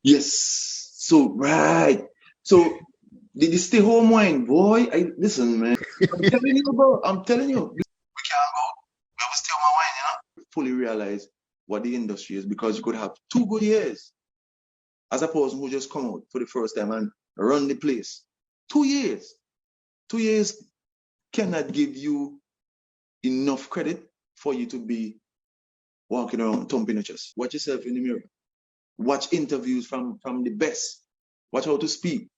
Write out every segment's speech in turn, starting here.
Yes. So right. So the stay home wine, boy. Listen, man. I'm telling you, bro. I'm telling you. We can't go. We will stay home wine, fully realize what the industry is because you could have 2 good years as a person who just come out for the first time and run the place. 2 years. 2 years cannot give you enough credit for you to be walking around thumping your chest. Watch yourself in the mirror. Watch interviews from the best. Watch how to speak.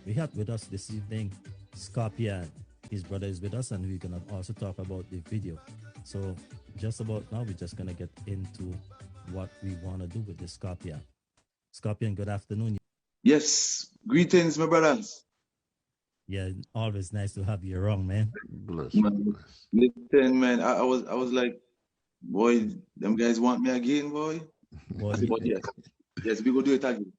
We have with us this evening Skarpyon. His brother is with us, and we're gonna also talk about the video. So just about now, we're just gonna get into what we want to do with the Skarpyon. Skarpyon, good afternoon. Yes, greetings, my brothers. Yeah, always nice to have you around, man. Bless, Man, bless. listen, man, I was like, boy, them guys want me again, boy. Boy, I said, but yes, we go do it again.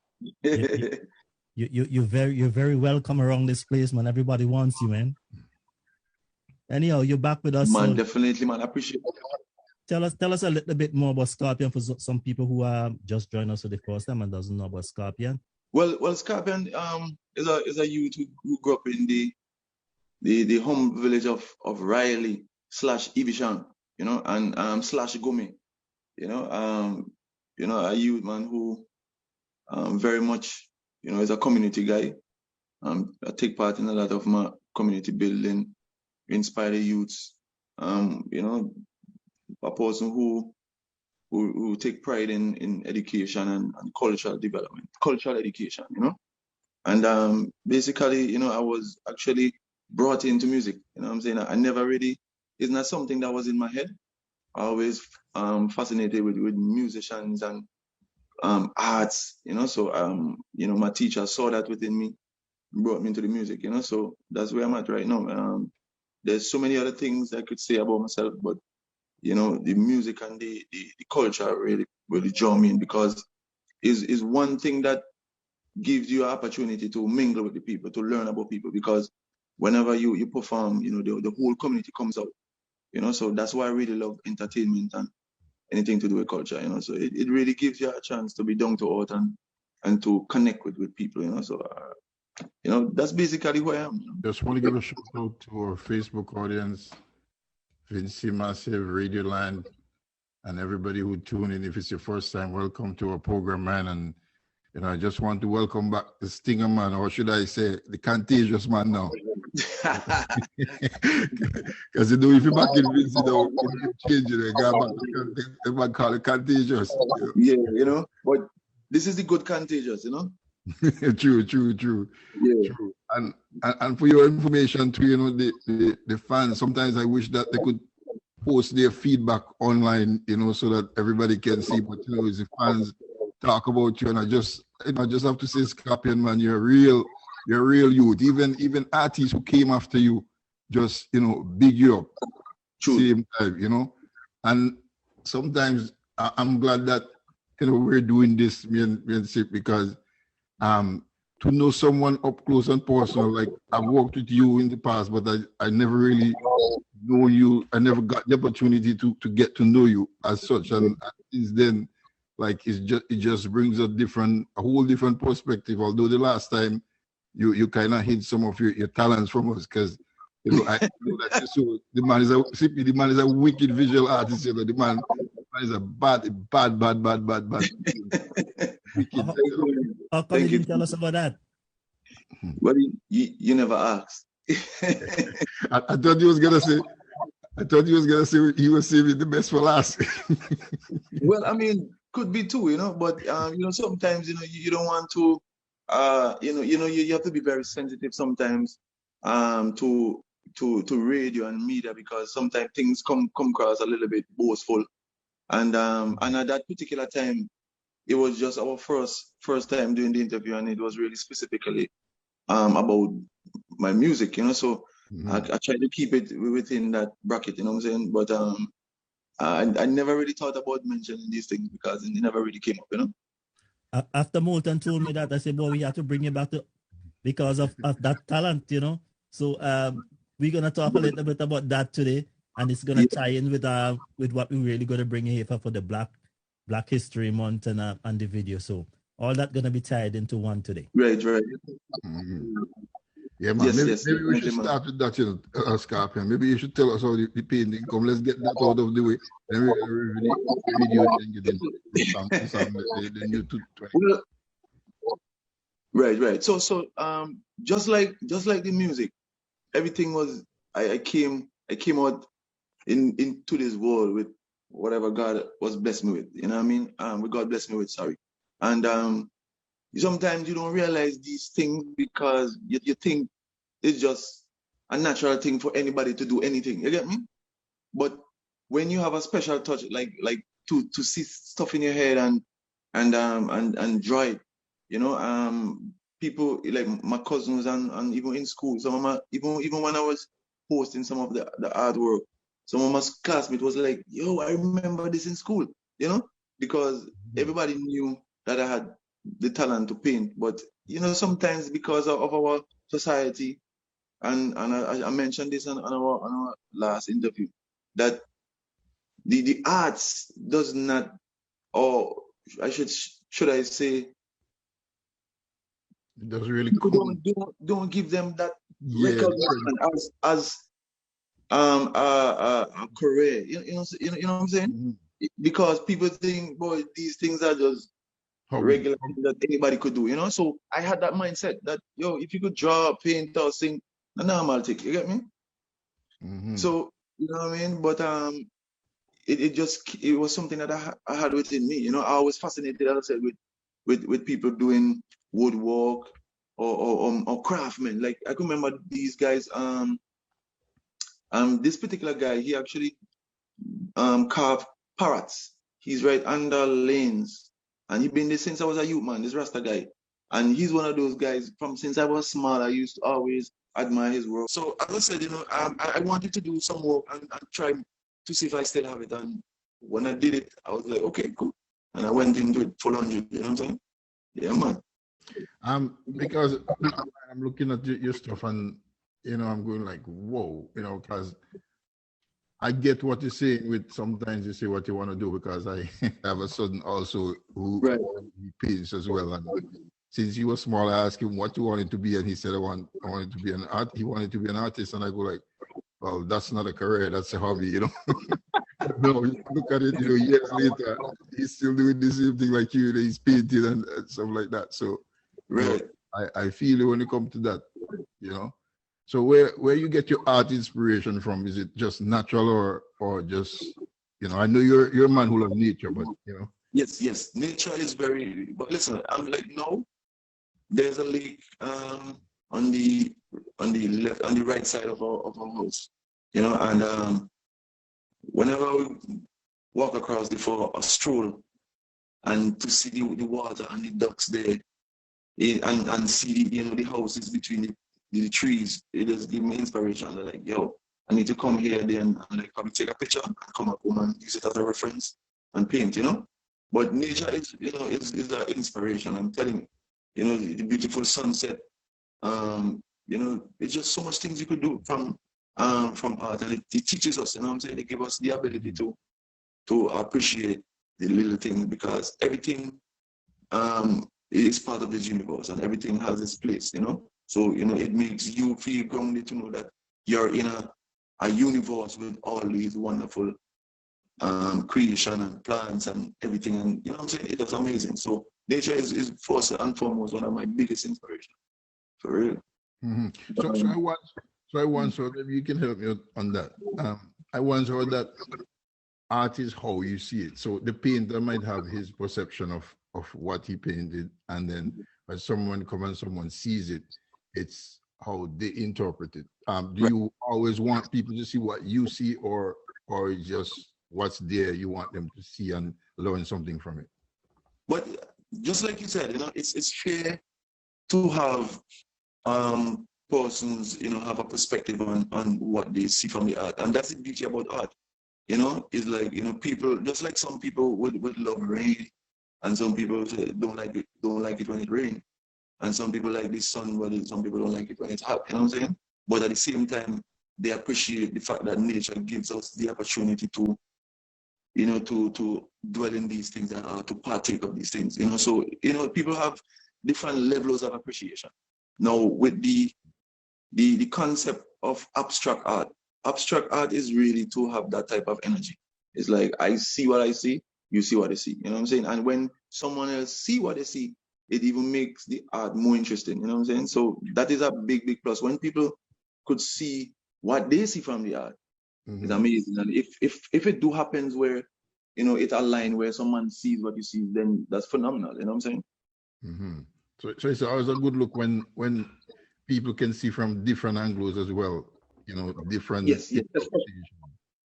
you're very welcome around this place, man. Everybody wants you, man. Anyhow, you're back with us. Man, So definitely, man. I appreciate it. tell us a little bit more about Skarpyon for some people who are just joining us for the first time and doesn't know about Skarpyon. Well, Skarpyon is a youth who grew up in the home village of Riley / Evisham, and / Gumi, a youth man who very much, is a community guy. I take part in a lot of my community building, inspire the youths. A person who take pride in education and cultural development, cultural education, And basically, I was actually brought into music. You know what I'm saying? I never really, it's not something that was in my head. I always fascinated with musicians and arts, So my teacher saw that within me, brought me into the music, So that's where I'm at right now. There's so many other things I could say about myself, but the music and the culture really draw me in because is one thing that gives you an opportunity to mingle with the people, to learn about people, because whenever you perform, the whole community comes out, So that's why I really love entertainment and anything to do with culture, So it really gives you a chance to be down to earth and to connect with people, So that's basically who I am. Just want to give a shout out to our Facebook audience, Vincy Massive, Radio Land, and everybody who tune in. If it's your first time, welcome to our program, man. And I just want to welcome back the stingaman, or should I say, the contagious man now. Because if you're back in Vincy, though, you change it. They might call it contagious. Yeah, but this is the good contagious, True. Yeah. True. And for your information too, the fans, sometimes I wish that they could post their feedback online, so that everybody can see. But if the fans talk about you, and I just have to say, Skarpyon, man, you're a real youth. Even artists who came after you just, big you up. True. Same time, And sometimes I'm glad that we're doing this, me and Sip, because to know someone up close and personal, like I've worked with you in the past, but I never really know you. I never got the opportunity to get to know you as such. And since then, like it just brings a whole different perspective. Although the last time you kind of hid some of your talents from us, because I know that the man is a wicked visual artist. The man is a bad. Wicked. How come you didn't tell us about that? Well, you never asked. I thought you was gonna say. He was saving the best for last. Well, I mean, could be too, but sometimes you don't want to, you have to be very sensitive sometimes, to radio and media, because sometimes things come across a little bit boastful, and at that particular time, it was just our first time doing the interview, and it was really specifically about my music, So I try to keep it within that bracket, you know what I'm saying? But I never really thought about mentioning these things because it never really came up, After Moulton told me that, I said, boy, we have to bring you back because of that talent, So we're gonna talk a little bit about that today, and it's gonna tie in with what we're really gonna bring here for the Black History Month and the video. So all that gonna be tied into one today. Right, right. Mhm. Yeah, man. Yes, Maybe, yes, maybe we should definitely, man. start with that, Skarpyon. Maybe you should tell us how the painting come. Let's get that out of the way. Then we review the video and then get into the new 220. Well, right, right. So just like the music, everything was I came out into this world with whatever God was blessed me with. You know what I mean? What God blessed me with, sorry. And sometimes you don't realize these things because you think it's just a natural thing for anybody to do anything. You get me? But when you have a special touch, like to see stuff in your head and draw it, you know, people like my cousins and even in school, some of my even when I was posting some of the artwork, some of my classmates was like, "Yo, I remember this in school," you know, because everybody knew that I had the talent to paint, but sometimes because of our society, and I mentioned this on our last interview, that the arts does not, or I should I say, It doesn't really people come. don't give them that Yeah, the credit. recognition as a career. You know what I'm saying? Mhm. Because people think, boy, these things are just Hobby. regular things that anybody could do. So I had that mindset that, yo, if you could draw, paint, or sing, a normal thing. You get me? Mm-hmm. So you know what I mean? But it was something that I had within me. I was fascinated, as I said, with people doing woodwork or craftsmen. Like I can remember these guys. This particular guy, he actually carved parrots. He's right under lanes, and he been there since I was a youth, man. This Rasta guy, and he's one of those guys from since I was small. I used to always admire his work. So as I said, I wanted to do some work and try to see if I still have it. And when I did it, I was like, okay, cool, and I went into it full 100. You know what I'm saying? Yeah, man. Because I'm looking at your stuff and I'm going like, whoa, because I get what you're saying with sometimes you say what you want to do because I have a son also who Right. he paints as well. And since he was small, I asked him what he wanted to be, and he said I wanted to be an art. He wanted to be an artist, and I go like, well, that's not a career, that's a hobby, No, look at it, years later, he's still doing the same thing like you, he's painting and stuff like that. So, Right. I feel it when it comes to that, So where you get your art inspiration from? Is it just natural or just, I know you're a man who loves nature, but Yes. Nature is very. But listen, I'm like, no. There's a lake on the left, on the right side of our house, and whenever we walk across for a stroll and to see the water and the ducks there, and see the houses between the trees, it just give me inspiration. I'm like, yo, I need to come here then and like probably take a picture and come up home and use it as a reference and paint, But nature is an inspiration. I'm telling you, the beautiful sunset. It's just so much things you could do from art, and it teaches us. What I'm saying? It gives us the ability to appreciate the little things because everything is part of this universe and everything has its place. So it makes you feel grounded to know that you're in a universe with all these wonderful creation and plants and everything, and what I'm saying, it is amazing. So nature is first and foremost one of my biggest inspirations, for real. Mm-hmm. So maybe you can help me on that. I once heard that art is how you see it. So the painter might have his perception of what he painted, and then when someone sees it, it's how they interpret it. Do you always want people to see what you see, or just what's there you want them to see and learn something from it? But just like you said, it's fair to have persons, have a perspective on what they see from the art. And that's the beauty about art. It's like, people, just like some people would love rain, and some people don't like it when it rains. And some people like the sun, but some people don't like it when it's hot. You know what I'm saying? But at the same time, they appreciate the fact that nature gives us the opportunity to, to dwell in these things and to partake of these things. So people have different levels of appreciation. Now with the concept of abstract art is really to have that type of energy. It's like, I see what I see, you see what I see. You know what I'm saying? And when someone else see what they see, it even makes the art more interesting. You know what I'm saying? So that is a big, big plus. When people could see what they see from the art, it's amazing. And if it do happens where, it align where someone sees what you see, then that's phenomenal. You know what I'm saying? So it's always a good look when people can see from different angles as well. Different. Yes.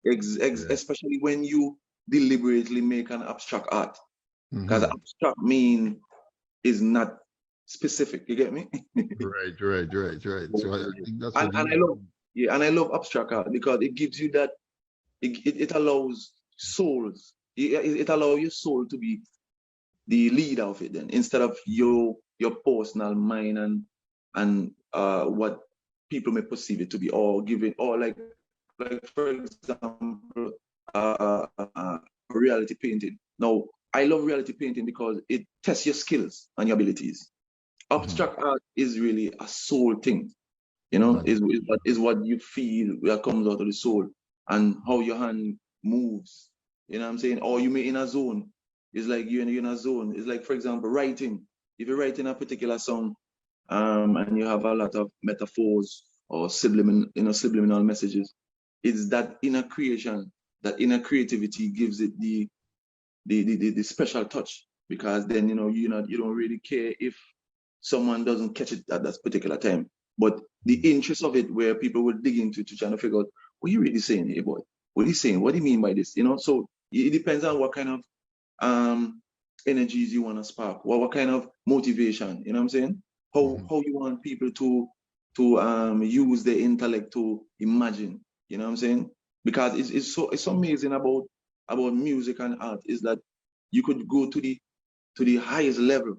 Especially when you deliberately make an abstract art, because abstract mean is not specific. You get me? Right. So I think that's and I love abstract art because it gives you that. It allows souls. It allows your soul to be the leader of it. Then instead of your personal mind and what people may perceive it to be, or give it, or like for example, reality painting. Now, I love reality painting because it tests your skills and your abilities. Abstract art is really a soul thing, is what you feel that comes out of the soul and how your hand moves. You know what I'm saying? Or you may in a zone. It's like you're in a zone. It's like, for example, writing. If you're writing a particular song, and you have a lot of metaphors or subliminal messages, it's that inner creation, that inner creativity gives it the special touch, because then you don't really care if someone doesn't catch it at that particular time. But the interest of it, where people will dig into to try to figure out what you really saying here, boy. What are you saying? What do you mean by this? So it depends on what kind of energies you want to spark, what kind of motivation, you know what I'm saying? How you want people to use their intellect to imagine, you know what I'm saying? Because it's so amazing about music and art is that you could go to the highest level,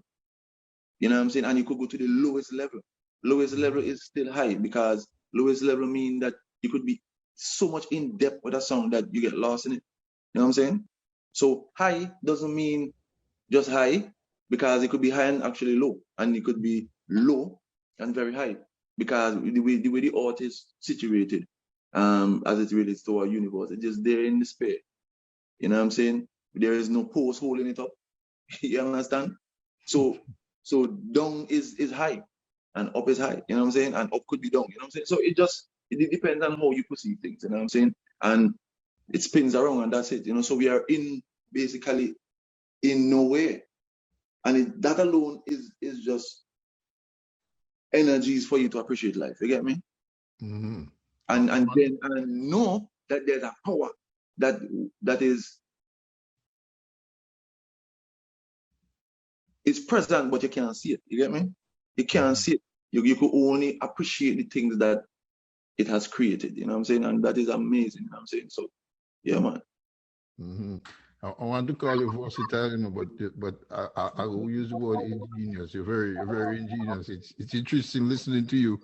you know what I'm saying, and you could go to the lowest level. Lowest level is still high, because lowest level mean that you could be so much in depth with a song that you get lost in it. You know what I'm saying? So high doesn't mean just high, because it could be high and actually low, and it could be low and very high, because the way the art is situated, as it relates to our universe, it's just there in the space. You know what I'm saying? There is no post holding it up. You understand? So down is high and up is high. You know what I'm saying? And up could be down. You know what I'm saying? So it depends on how you perceive things. You know what I'm saying? And it spins around, and that's it. So we are basically in nowhere, and that alone is just energies for you to appreciate life. You get me? And then know that there's a power that is present, but you can't see it. You get me? You can't see it. You could only appreciate the things that it has created. You know what I'm saying? And that is amazing. You know what I'm saying? So yeah, man. I want to call you versatile, but I will use the word ingenious. You're very, very ingenious. It's interesting listening to you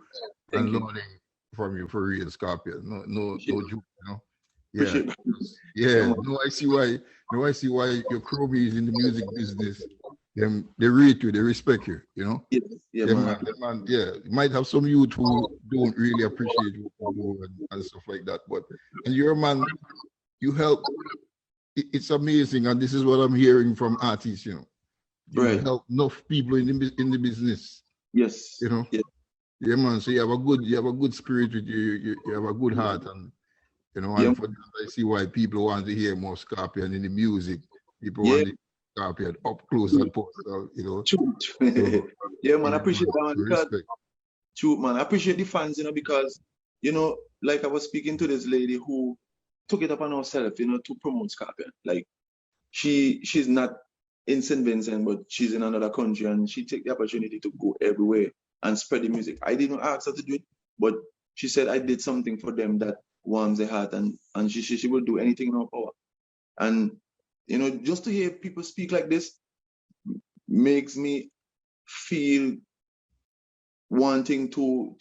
and learning from you, for real, Skarpyon. No joke, Yeah. No, I see why your cronies in the music business, they rate you, they respect you, Yeah, man. You might have some youth who don't really appreciate what you do and stuff like that, and you're a man, you help. It's amazing, and this is what I'm hearing from artists. You help enough people in the business. Yes. Yeah, man. So you have a good spirit with you. You have a good heart, and and for that, I see why people want to hear more Skarpyon in the music. People want the Skarpyon up close and personal. True. So, yeah, man. I appreciate that, man. Respect. True, man. I appreciate the fans, because like I was speaking to this lady who took it upon herself, to promote Skarpyon. Like she's not in St. Vincent, but she's in another country, and she take the opportunity to go everywhere and spread the music. I didn't ask her to do it, but she said I did something for them that warms their heart, and she will do anything in her power. And just to hear people speak like this makes me feel wanting to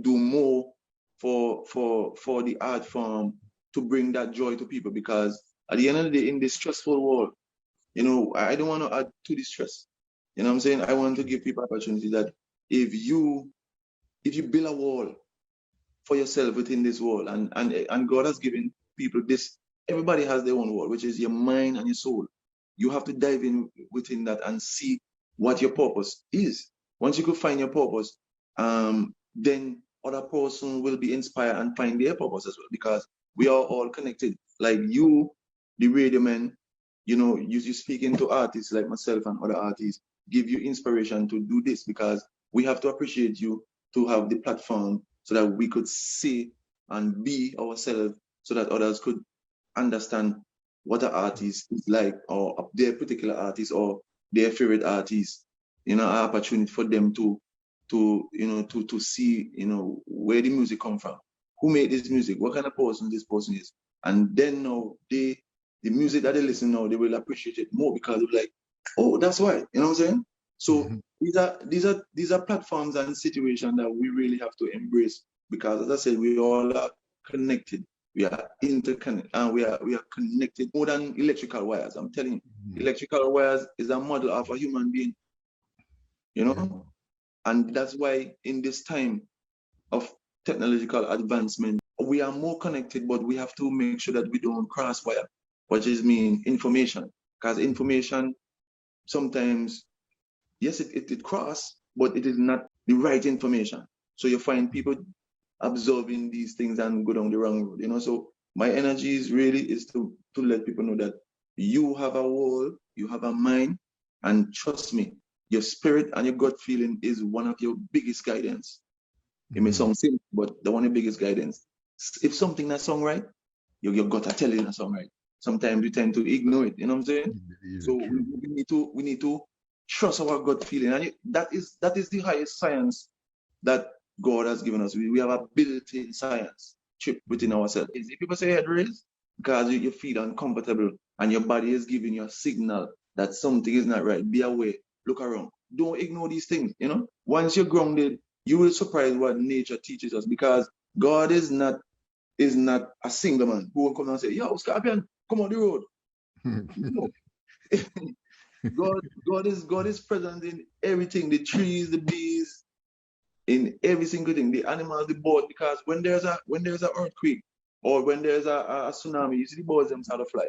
do more for the art form to bring that joy to people, because at the end of the day, in this stressful world, I don't want to add to the stress. You know what I'm saying? I want to give people opportunity that if you build a wall for yourself within this wall, and God has given people this, everybody has their own wall, which is your mind and your soul. You have to dive in within that and see what your purpose is. Once you could find your purpose, then other person will be inspired and find their purpose as well, because we are all connected. Like you, the radio man, you speaking to artists like myself and other artists, give you inspiration to do this, because we have to appreciate you to have the platform so that we could see and be ourselves, so that others could understand what an artist is like, or their particular artist or their favorite artist. An opportunity for them to see, where the music come from, who made this music, what kind of person this person is, and then now the music that they listen now, they will appreciate it more, because they're like, oh, that's why, you know what I'm saying? So these are platforms and situations that we really have to embrace, because as I said, we all are connected. We are interconnected, and we are connected more than electrical wires. I'm telling you, electrical wires is a model of a human being, and that's why in this time of technological advancement, we are more connected, but we have to make sure that we don't cross wire, which is mean information, because information sometimes, yes, it cross, but it is not the right information. So you find people absorbing these things and go down the wrong road, So my energy is to let people know that you have a wall, you have a mind, and trust me, your spirit and your gut feeling is one of your biggest guidance. It may sound simple, but the one of the biggest guidance. If something not sound right, your gut are telling you not sound right. Sometimes we tend to ignore it, you know what I'm saying? So we need to trust our gut feeling, and that is the highest science that God has given us. We have a built-in science chip within ourselves. If people say head raise, because you feel uncomfortable and your body is giving you a signal that something is not right, be aware, look around. Don't ignore these things, Once you're grounded, you will surprise what nature teaches us, because God is not a single man who will come and say, yo, Skarpyon, come on the road. No. God is present in everything, the trees, the bees, in every single thing, the animals, the birds, because when there's an earthquake or when there's a tsunami, you see the birds them start to fly.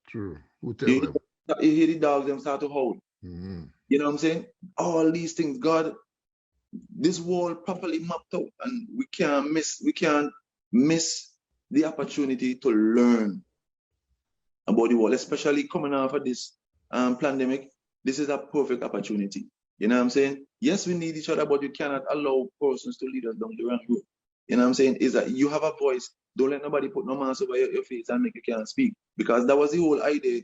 True. Who tell them? You hear the dogs them start to howl. You know what I'm saying? All these things, God, this world properly mapped out, and we can't miss the opportunity to learn about the world, especially coming out of this pandemic. This is a perfect opportunity. You know what I'm saying? Yes, we need each other, but you cannot allow persons to lead us down the wrong road. You know what I'm saying? Is that you have a voice. Don't let nobody put no mask over your face and make you can't speak. Because that was the whole idea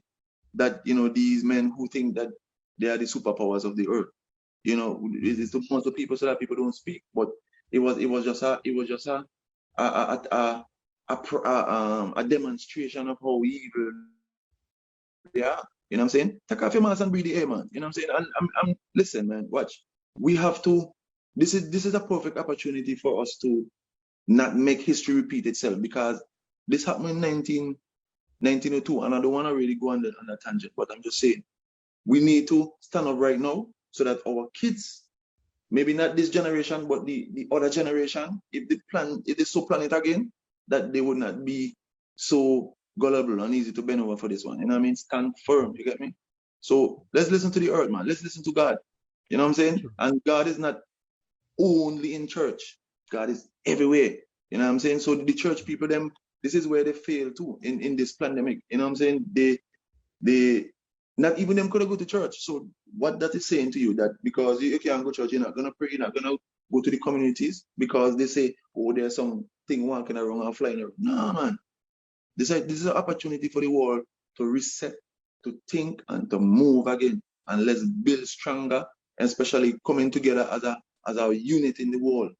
that, these men who think that they are the superpowers of the earth. It's to most of people so that people don't speak. But it was just a demonstration of how evil they are. You know what I'm saying? Take off your mask and breathe the air, man. You know what I'm saying? I'm listen, man, watch. We have to, this is a perfect opportunity for us to not make history repeat itself, because this happened in 1902, and I don't want to really go on a tangent, but I'm just saying, we need to stand up right now so that our kids, maybe not this generation, but the other generation, if they so plan it again, that they would not be so gullible and easy to bend over for this one. You know what I mean? Stand firm, you get me? So let's listen to the earth, man. Let's listen to God. You know what I'm saying? Sure. And God is not only in church. God is everywhere. You know what I'm saying? So the church people, this is where they fail too in this pandemic. You know what I'm saying? They not even them could go to church. So what that is saying to you, that because you can't go to church, you're not gonna pray, you're not gonna go to the communities because they say, oh, there's something walking around and flying around. No, man. This is an opportunity for the world to reset, to think, and to move again. And let's build stronger, especially coming together as a unit in the world.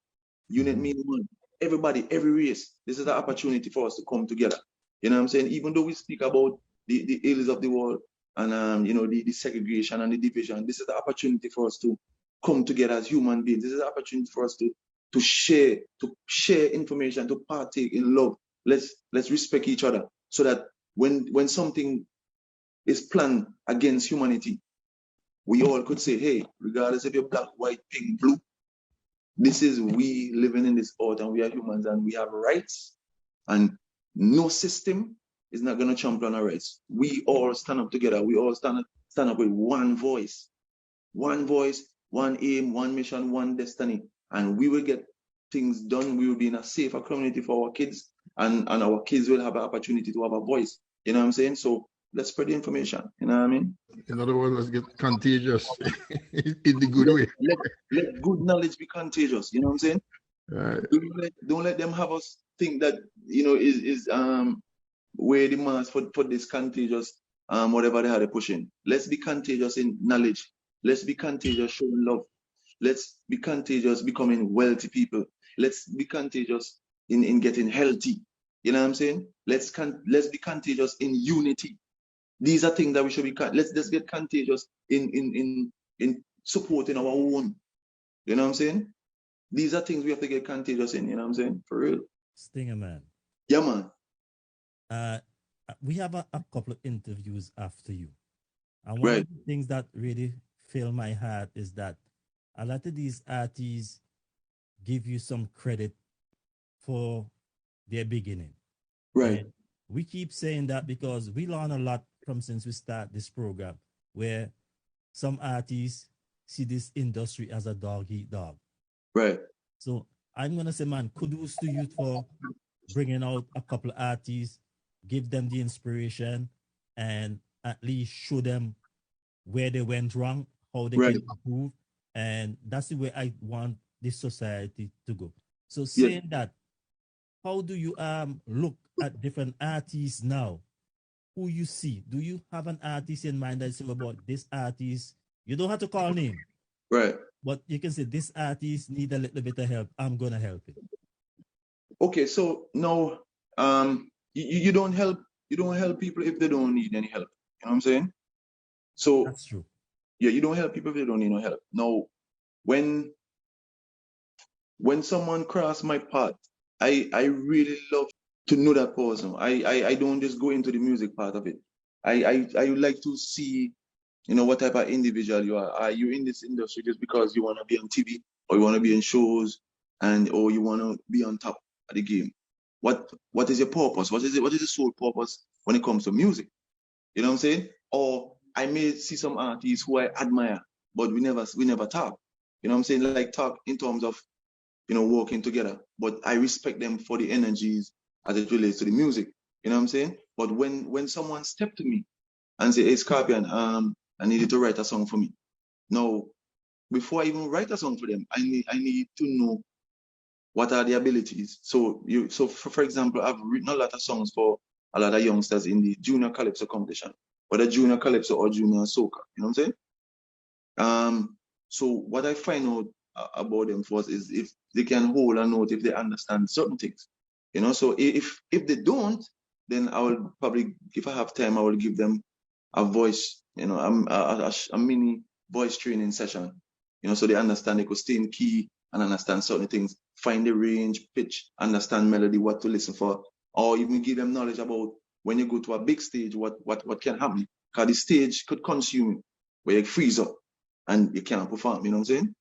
Unit means one. Everybody, every race. This is an opportunity for us to come together. You know what I'm saying? Even though we speak about the ills of the world and the segregation and the division, this is the opportunity for us to come together as human beings. This is an opportunity for us to to share information, to partake in love. Let's respect each other so that when something is planned against humanity, we all could say, hey, regardless if you're black, white, pink, blue, this is we living in this earth and we are humans and we have rights, and no system is not going to trample on our rights. We all stand up together. We all stand up with one voice, one aim, one mission, one destiny, and we will get things done. We will be in a safer community for our kids, and our kids will have an opportunity to have a voice. You know what I'm saying? So let's spread the information. You know what I mean? In other words, let's get contagious in the good way. Let good knowledge be contagious. You know what I'm saying? Right. Don't let them have us think that, you know, is where the mass for this contagious whatever they are pushing. Let's be contagious in knowledge. Let's be contagious showing love. Let's be contagious becoming wealthy people. Let's be contagious in getting healthy. You know what I'm saying? Let's be contagious in unity. These are things that we should be. Let's get contagious in supporting our own. You know what I'm saying? These are things we have to get contagious in. You know what I'm saying? For real. Stingaman. Yeah, man. We have a couple of interviews after you. And one Right. of the things that really fill my heart is that a lot of these artists give you some credit for their beginning. Right. And we keep saying that because we learn a lot from since we start this program, where some artists see this industry as a dog eat dog. Right. So I'm gonna say, man, kudos to you for bringing out a couple of artists, give them the inspiration, and at least show them where they went wrong, how they Right. can improve, and that's the way I want this society to go. So Yeah. saying that, how do you look at different artists now? Who you see? Do you have an artist in mind that say about this artist? You don't have to call name, Right. but you can say this artist need a little bit of help. I'm gonna help it. Okay, so now you don't help people if they don't need any help. You know what I'm saying? So That's true. yeah, you don't help people if they don't need no help. Now, when someone cross my path, I really love to know that person. I don't just go into the music part of it. I would like to see, you know, what type of individual you are. Are you in this industry just because you want to be on TV, or you want to be in shows, or you want to be on top of the game? What is your purpose? What is the sole purpose when it comes to music? You know what I'm saying? Or I may see some artists who I admire, but we never talk. You know what I'm saying? Like talk in terms of, you know, working together. But I respect them for the energies as it relates to the music. You know what I'm saying? But when someone step to me and say, hey, Skarpyon, I need you to write a song for me. Now, before I even write a song for them, I need to know what are the abilities. So for example, I've written a lot of songs for a lot of youngsters in the junior calypso competition, whether junior calypso or junior soca. You know what I'm saying? So what I find out about them first is if they can hold a note, if they understand certain things. You know, so if they don't, then I will probably, if I have time, I will give them a voice, you know, a mini voice training session, you know, so they understand, they could stay in key and understand certain things, find the range, pitch, understand melody, what to listen for, or even give them knowledge about when you go to a big stage, what can happen. Because the stage could consume you, where you freeze up and you can't perform, you know what I'm saying?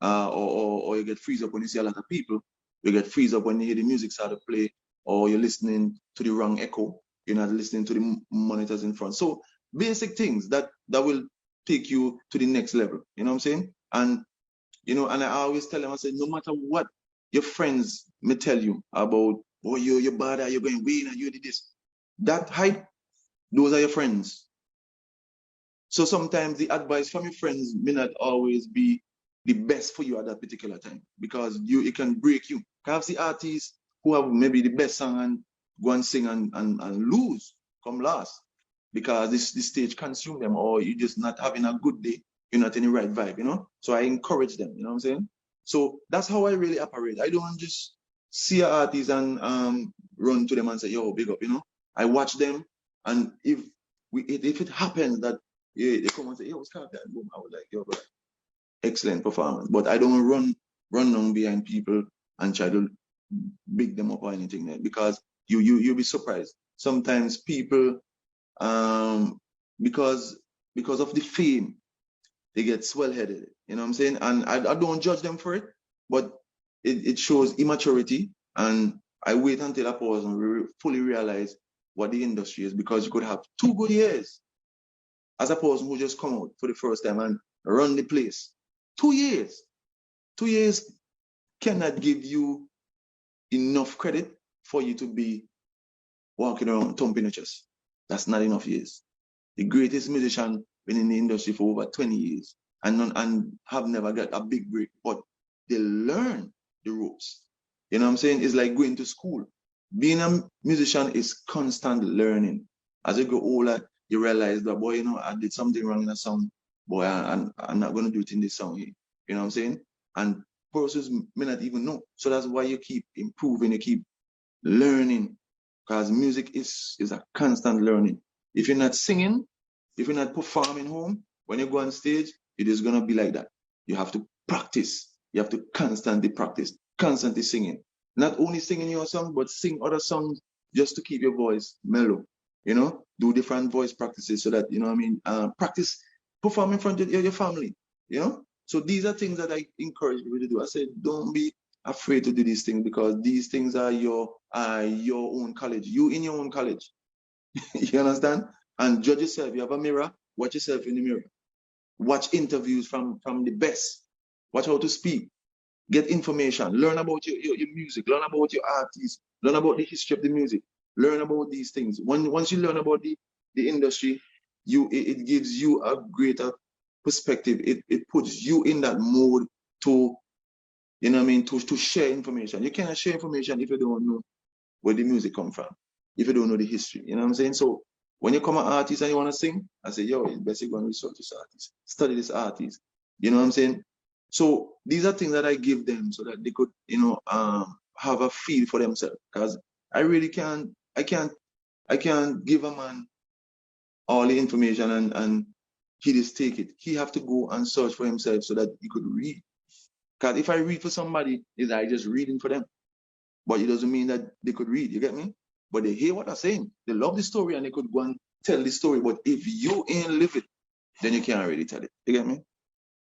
Or you get freeze up when you see a lot of people, you get freeze up when you hear the music start to play, or you're listening to the wrong echo, you're not listening to the monitors in front. So basic things that will take you to the next level, you know what I'm saying? And you know, and I always tell them, I say, no matter what your friends may tell you about, oh, you're bad, you're going win, and you did this, that hype, those are your friends. So sometimes the advice from your friends may not always be the best for you at that particular time, because it can break you. I've seen artists who have maybe the best song and go and sing and lose, come last, because this stage consume them, or you're just not having a good day, you're not in the right vibe, you know? So I encourage them, you know what I'm saying? So that's how I really operate. I don't just see an artist and run to them and say, yo, big up, you know? I watch them, and if it happens that they come and say, yo, Skarpyon, boom, I was like, yo, bro, excellent performance. But I don't run run down behind people and try to big them up or anything there, because you'll be surprised. Sometimes people, because of the fame, they get swell-headed. You know what I'm saying? And I don't judge them for it, but it shows immaturity. And I wait until I pause and fully realize what the industry is, because you could have 2 good years as a person who just come out for the first time and run the place. 2 years. 2 years cannot give you enough credit for you to be walking around thumping your chest. That's not enough years. The greatest musician been in the industry for over 20 years and have never got a big break, but they learn the ropes. You know what I'm saying? It's like going to school. Being a musician is constant learning. As you go older, you realize that, boy, you know, I did something wrong in a song. Boy, I'm not going to do it in this song here. You know what I'm saying? And persons may not even know. So that's why you keep improving, you keep learning, because music is a constant learning. If you're not singing, if you're not performing home, when you go on stage, it is going to be like that. You have to practice. You have to constantly practice, constantly singing. Not only singing your song, but sing other songs just to keep your voice mellow. You know, do different voice practices so that, you know what I mean, practice, perform in front of your family, you know? So these are things that I encourage people to do. I said, don't be afraid to do these things, because these things are your own college. You in your own college. You understand? And judge yourself. You have a mirror, watch yourself in the mirror. Watch interviews from the best. Watch how to speak. Get information. Learn about your music. Learn about your artists. Learn about the history of the music. Learn about these things. Once you learn about the industry, it gives you a greater perspective. It puts you in that mode to, you know what I mean, to share information. You cannot share information if you don't know where the music come from, if you don't know the history. You know what I'm saying? So when you come an artist and you want to sing, I say, yo, it's best you go and research this artist, study this artist. You know what I'm saying? So these are things that I give them so that they could, you know, have a feel for themselves. Because I really I can't give a man all the information and he just take it. He have to go and search for himself so that he could read. Because if I read for somebody, is I just reading for them. But it doesn't mean that they could read, you get me? But they hear what I'm saying. They love the story and they could go and tell the story. But if you ain't live it, then you can't really tell it. You get me?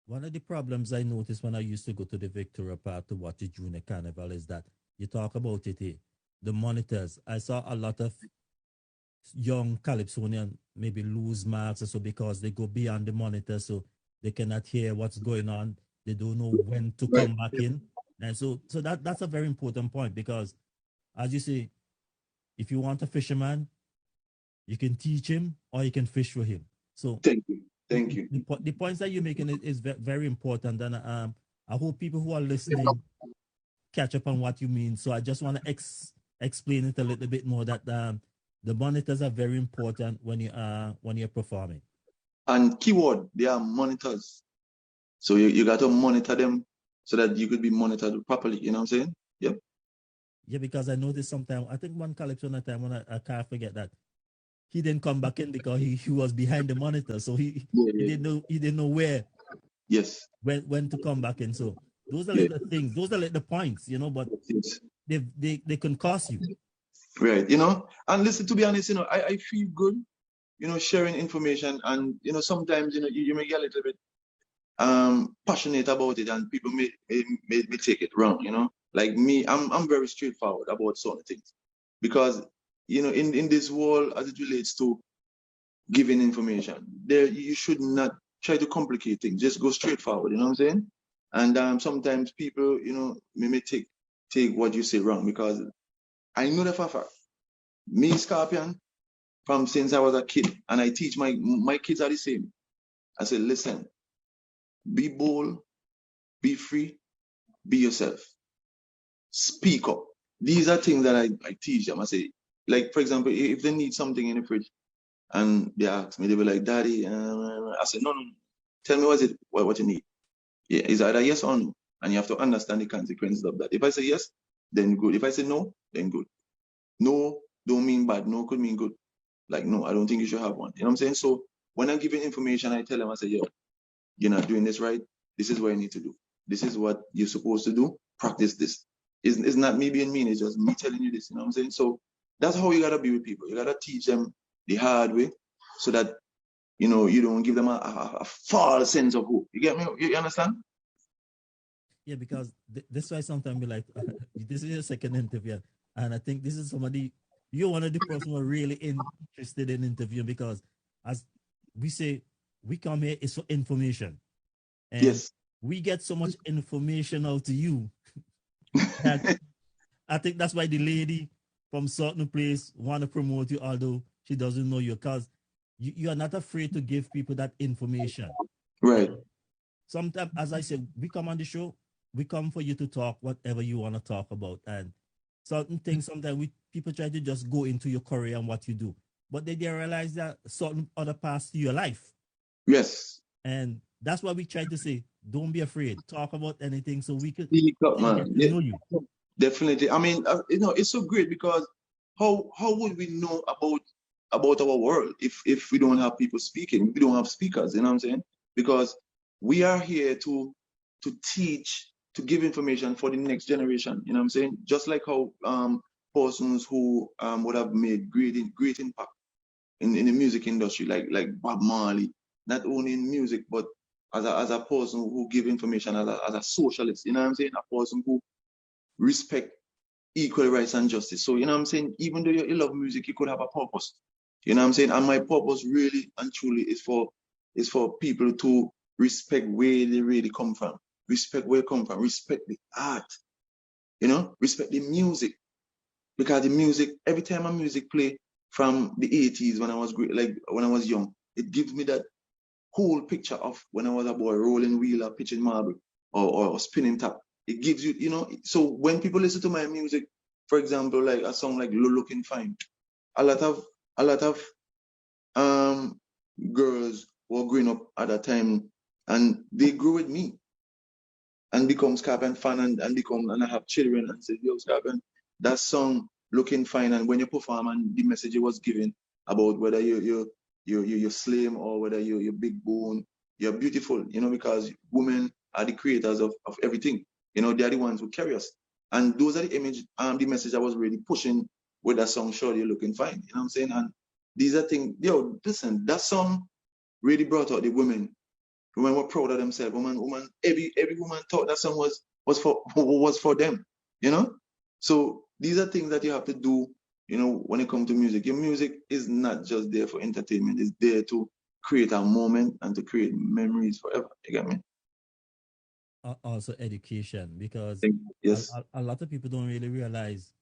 One of the problems I noticed when I used to go to the Victoria Park to watch the Junior Carnival is that you talk about it here. The monitors. I saw a lot of young Calypsonian maybe lose marks or so because they go beyond the monitor, so they cannot hear what's going on. They don't know when to come back in. And so that's a very important point, because as you say, if you want a fisherman, you can teach him or you can fish for him. So thank you. The points that you're making is very important, and I hope people who are listening catch up on what you mean. So I just want to explain it a little bit more, that the monitors are very important when you're performing. And keyword, they are monitors. So you got to monitor them so that you could be monitored properly. You know what I'm saying? Yep. Yeah, because I noticed sometimes, I think one Calypso at a time, when I can't forget that, he didn't come back in because he was behind the monitor. So he didn't know where. Yes. When to come back in. So those are little things. Those are like the points, you know, but yes. they can cost you. Right. You know, and listen, to be honest, you know, I feel good, you know, sharing information, and, you know, sometimes, you know, you may get a little bit passionate about it, and people may take it wrong, you know. Like me, I'm very straightforward about certain things, because, you know, in this world, as it relates to giving information, there you should not try to complicate things. Just go straight forward. You know what I'm saying? And sometimes people, you know, may take what you say wrong, because I know that for a fact. Me, Skarpyon, from since I was a kid, and I teach my kids are the same. I say, listen, be bold, be free, be yourself. Speak up. These are things that I teach them. I say, like, for example, if they need something in the fridge and they ask me, they be like, Daddy, I said, no, tell me what you need. Yeah, it's either yes or no. And you have to understand the consequences of that. If I say yes, then good. If I say no, then good. No don't mean bad. No could mean good. Like, no, I don't think you should have one. You know what I'm saying? So when I'm giving information, I tell them, I say, yo, you're not doing this right. This is what you need to do. This is what you're supposed to do. Practice this. It's not me being mean. It's just me telling you this. You know what I'm saying? So that's how you gotta be with people. You gotta teach them the hard way, so that you don't give them a false sense of hope. You get me? You understand? Yeah, because this why sometimes we like this is your second interview, and I think this is somebody you're one of the person who are really interested in interviewing, because as we say, we come here is for information, and Yes. we get so much information out to you that I think that's why the lady from certain place want to promote you, although she doesn't know you, because you are not afraid to give people that information. Right. Sometimes, as I said, we come on the show, we come for you to talk whatever you want to talk about. And certain things, sometimes people try to just go into your career and what you do, but they realize that certain other parts to your life. Yes. And that's why we try to say, don't be afraid, talk about anything so we can Speak up, get man. to know you. Definitely. I mean, it's so great because how would we know about our world if we don't have people speaking? We don't have speakers. You know what I'm saying? Because we are here to teach, to give information for the next generation. You know what I'm saying? Just like how persons who would have made great impact in the music industry, like Bob Marley, not only in music but as a person who give information as a socialist. You know what I'm saying? A person who respect equal rights and justice. So, you know what I'm saying? Even though you love music, you could have a purpose. You know what I'm saying? And my purpose really and truly is for people to respect where they really come from. Respect where they come from. Respect the art. Respect the music. Because the music, every time a music play from the 80s when I was when I was young, it gives me that whole picture of when I was a boy rolling wheel or pitching marble or spinning top. It gives you, so when people listen to my music, for example, like a song like Looking Fine, a lot of girls were growing up at that time and they grew with me and become Skarpyon fan and I have children and say, yo, Skarpyon, that song Looking Fine, and when you perform and the message it was given about whether you're slim or whether you're big bone, you're beautiful, because women are the creators of everything. They're the ones who carry us. And those are the message I was really pushing with that song, Sure You're Looking Fine. You know what I'm saying? And these are things, listen, that song really brought out the women. Women were proud of themselves. Every woman thought that song was for them, So these are things that you have to do, when it comes to music. Your music is not just there for entertainment. It's there to create a moment and to create memories forever. You get me? Also education, because Yes. a lot of people don't really realize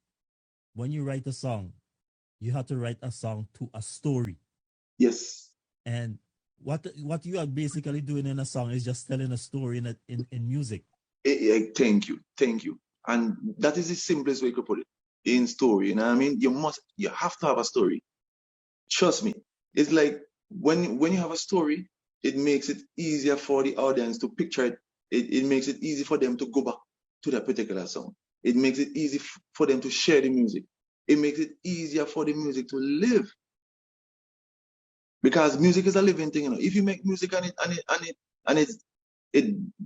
when you write a song, you have to write a song to a story. Yes. And what you are basically doing in a song is just telling a story in music. Thank you. And that is the simplest way to put it, in story. You know what I mean? You have to have a story. Trust me. It's like when you have a story, it makes it easier for the audience to picture it. It makes it easy for them to go back to that particular song. It makes it easy for them to share the music. It makes it easier for the music to live. Because music is a living thing. If you make music and it's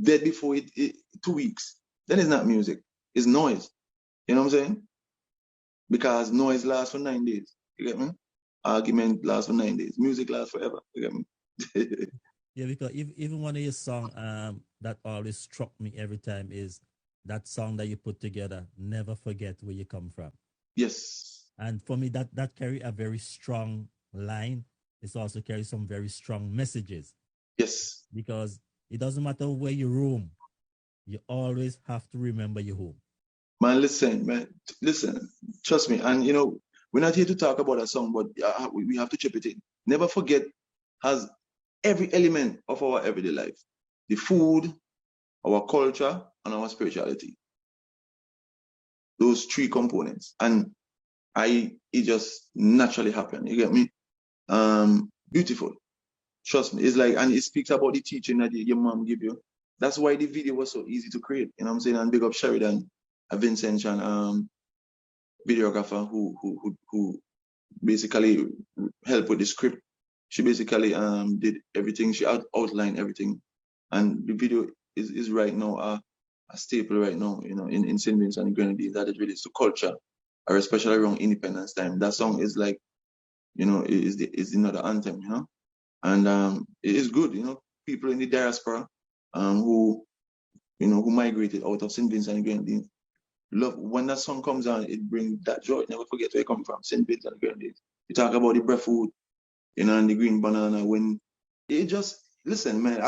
dead before 2 weeks, then it's not music. It's noise. You know what I'm saying? Because noise lasts for 9 days. You get me? Argument lasts for 9 days. Music lasts forever. You get me? Yeah, because even one of your song that always struck me every time is that song that you put together, Never Forget Where You Come From. Yes. And for me, that carry a very strong line. It also carries some very strong messages. Yes. Because it doesn't matter where you roam, you always have to remember your home. Man, listen, trust me. And we're not here to talk about a song, but we have to chip it in. Never Forget has every element of our everyday life. The food, our culture, and our spirituality. Those three components. And it just naturally happened. You get me? Beautiful. Trust me. It's like, and it speaks about the teaching that your mom gave you. That's why the video was so easy to create. You know what I'm saying? And big up Sheridan, Vincy, and videographer who basically helped with the script. She basically did everything. She outlined everything, and the video is right now staple right now, in St. Vincent and the Grenadines that it relates to culture, or especially around Independence Time. That song is like, is another anthem, and it is good, people in the diaspora, who migrated out of St. Vincent and the Grenadines. Love when that song comes on, it brings that joy. Never forget where it come from, St. Vincent and the Grenadines. You talk about the breadfruit, and the green banana. When it just listen, man,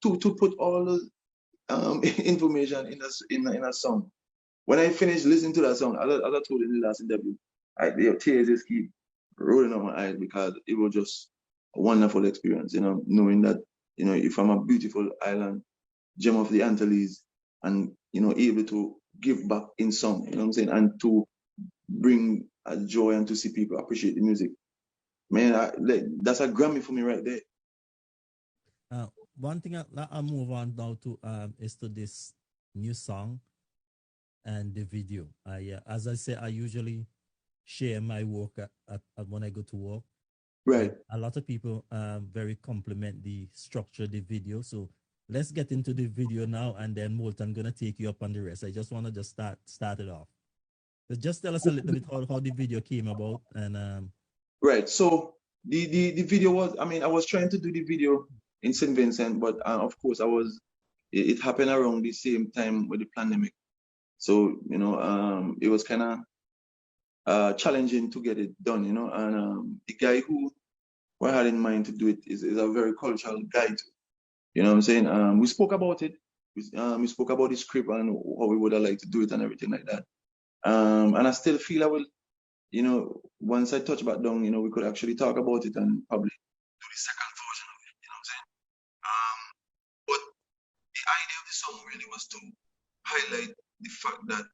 to put all the information in a song. When I finished listening to that song, as I told you in the last interview, tears just keep rolling on my eyes because it was just a wonderful experience, knowing that, if I'm a beautiful island, gem of the Antilles, and, able to give back in song, you know what I'm saying, and to bring a joy and to see people appreciate the music. Man, that's a Grammy for me right there. One thing I'll move on now to is to this new song and the video. As I say, I usually share my work at when I go to work. Right. A lot of people very compliment the structure of the video. So let's get into the video now, and then Moulton gonna take you up on the rest. I just want to just start it off. So just tell us a little bit how the video came about, and right. So the video was, I was trying to do the video in St. Vincent, but of course it happened around the same time with the pandemic. So, it was kind of challenging to get it done, and the guy who I had in mind to do it is a very cultural guy too. You know what I'm saying? We spoke about it. We spoke about the script and how we would have liked to do it and everything like that. And I still feel I will, once I touch back down, we could actually talk about it and probably do the second version of it, you know what I'm saying? But the idea of the song really was to highlight the fact that,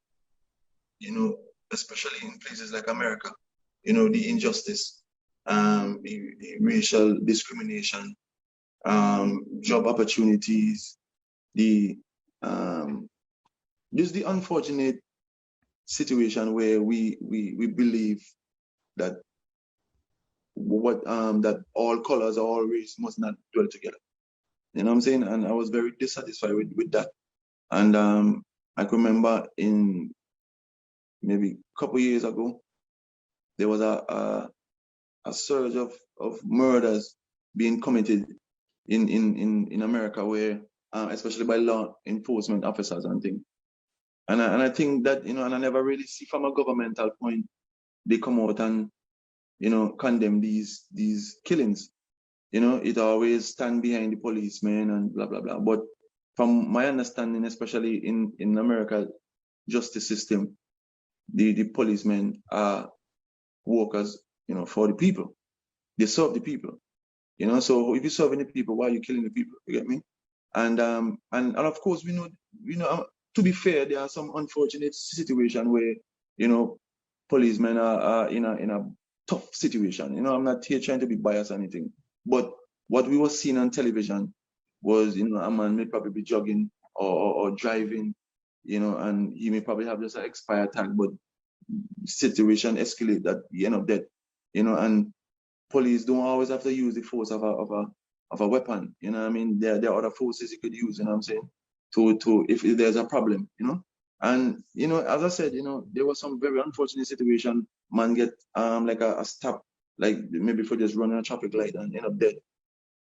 especially in places like America, the injustice, the racial discrimination, job opportunities, the just the unfortunate situation where we believe that that all colors, all race must not dwell together. You know what I'm saying? And I was very dissatisfied with that. And I can remember in maybe a couple years ago, there was a surge of murders being committed in America, where especially by law enforcement officers and things. And I think that, and I never really see from a governmental point they come out and, condemn these killings. It always stand behind the policemen and blah blah blah. But from my understanding, especially in America justice system, the policemen are workers, for the people. They serve the people. So if you're serving the people, why are you killing the people? You get me? And of course we know to be fair, there are some unfortunate situations where, policemen are in a tough situation. I'm not here trying to be biased or anything. But what we were seeing on television was, a man may probably be jogging or driving, and he may probably have just an expired tag, but situation escalate that he end up dead, and police don't always have to use the force of a weapon. I mean? There are other forces you could use, you know what I'm saying? To if there's a problem, And as I said, there was some very unfortunate situation. Man get like a stop, like maybe for just running a traffic light and end up dead.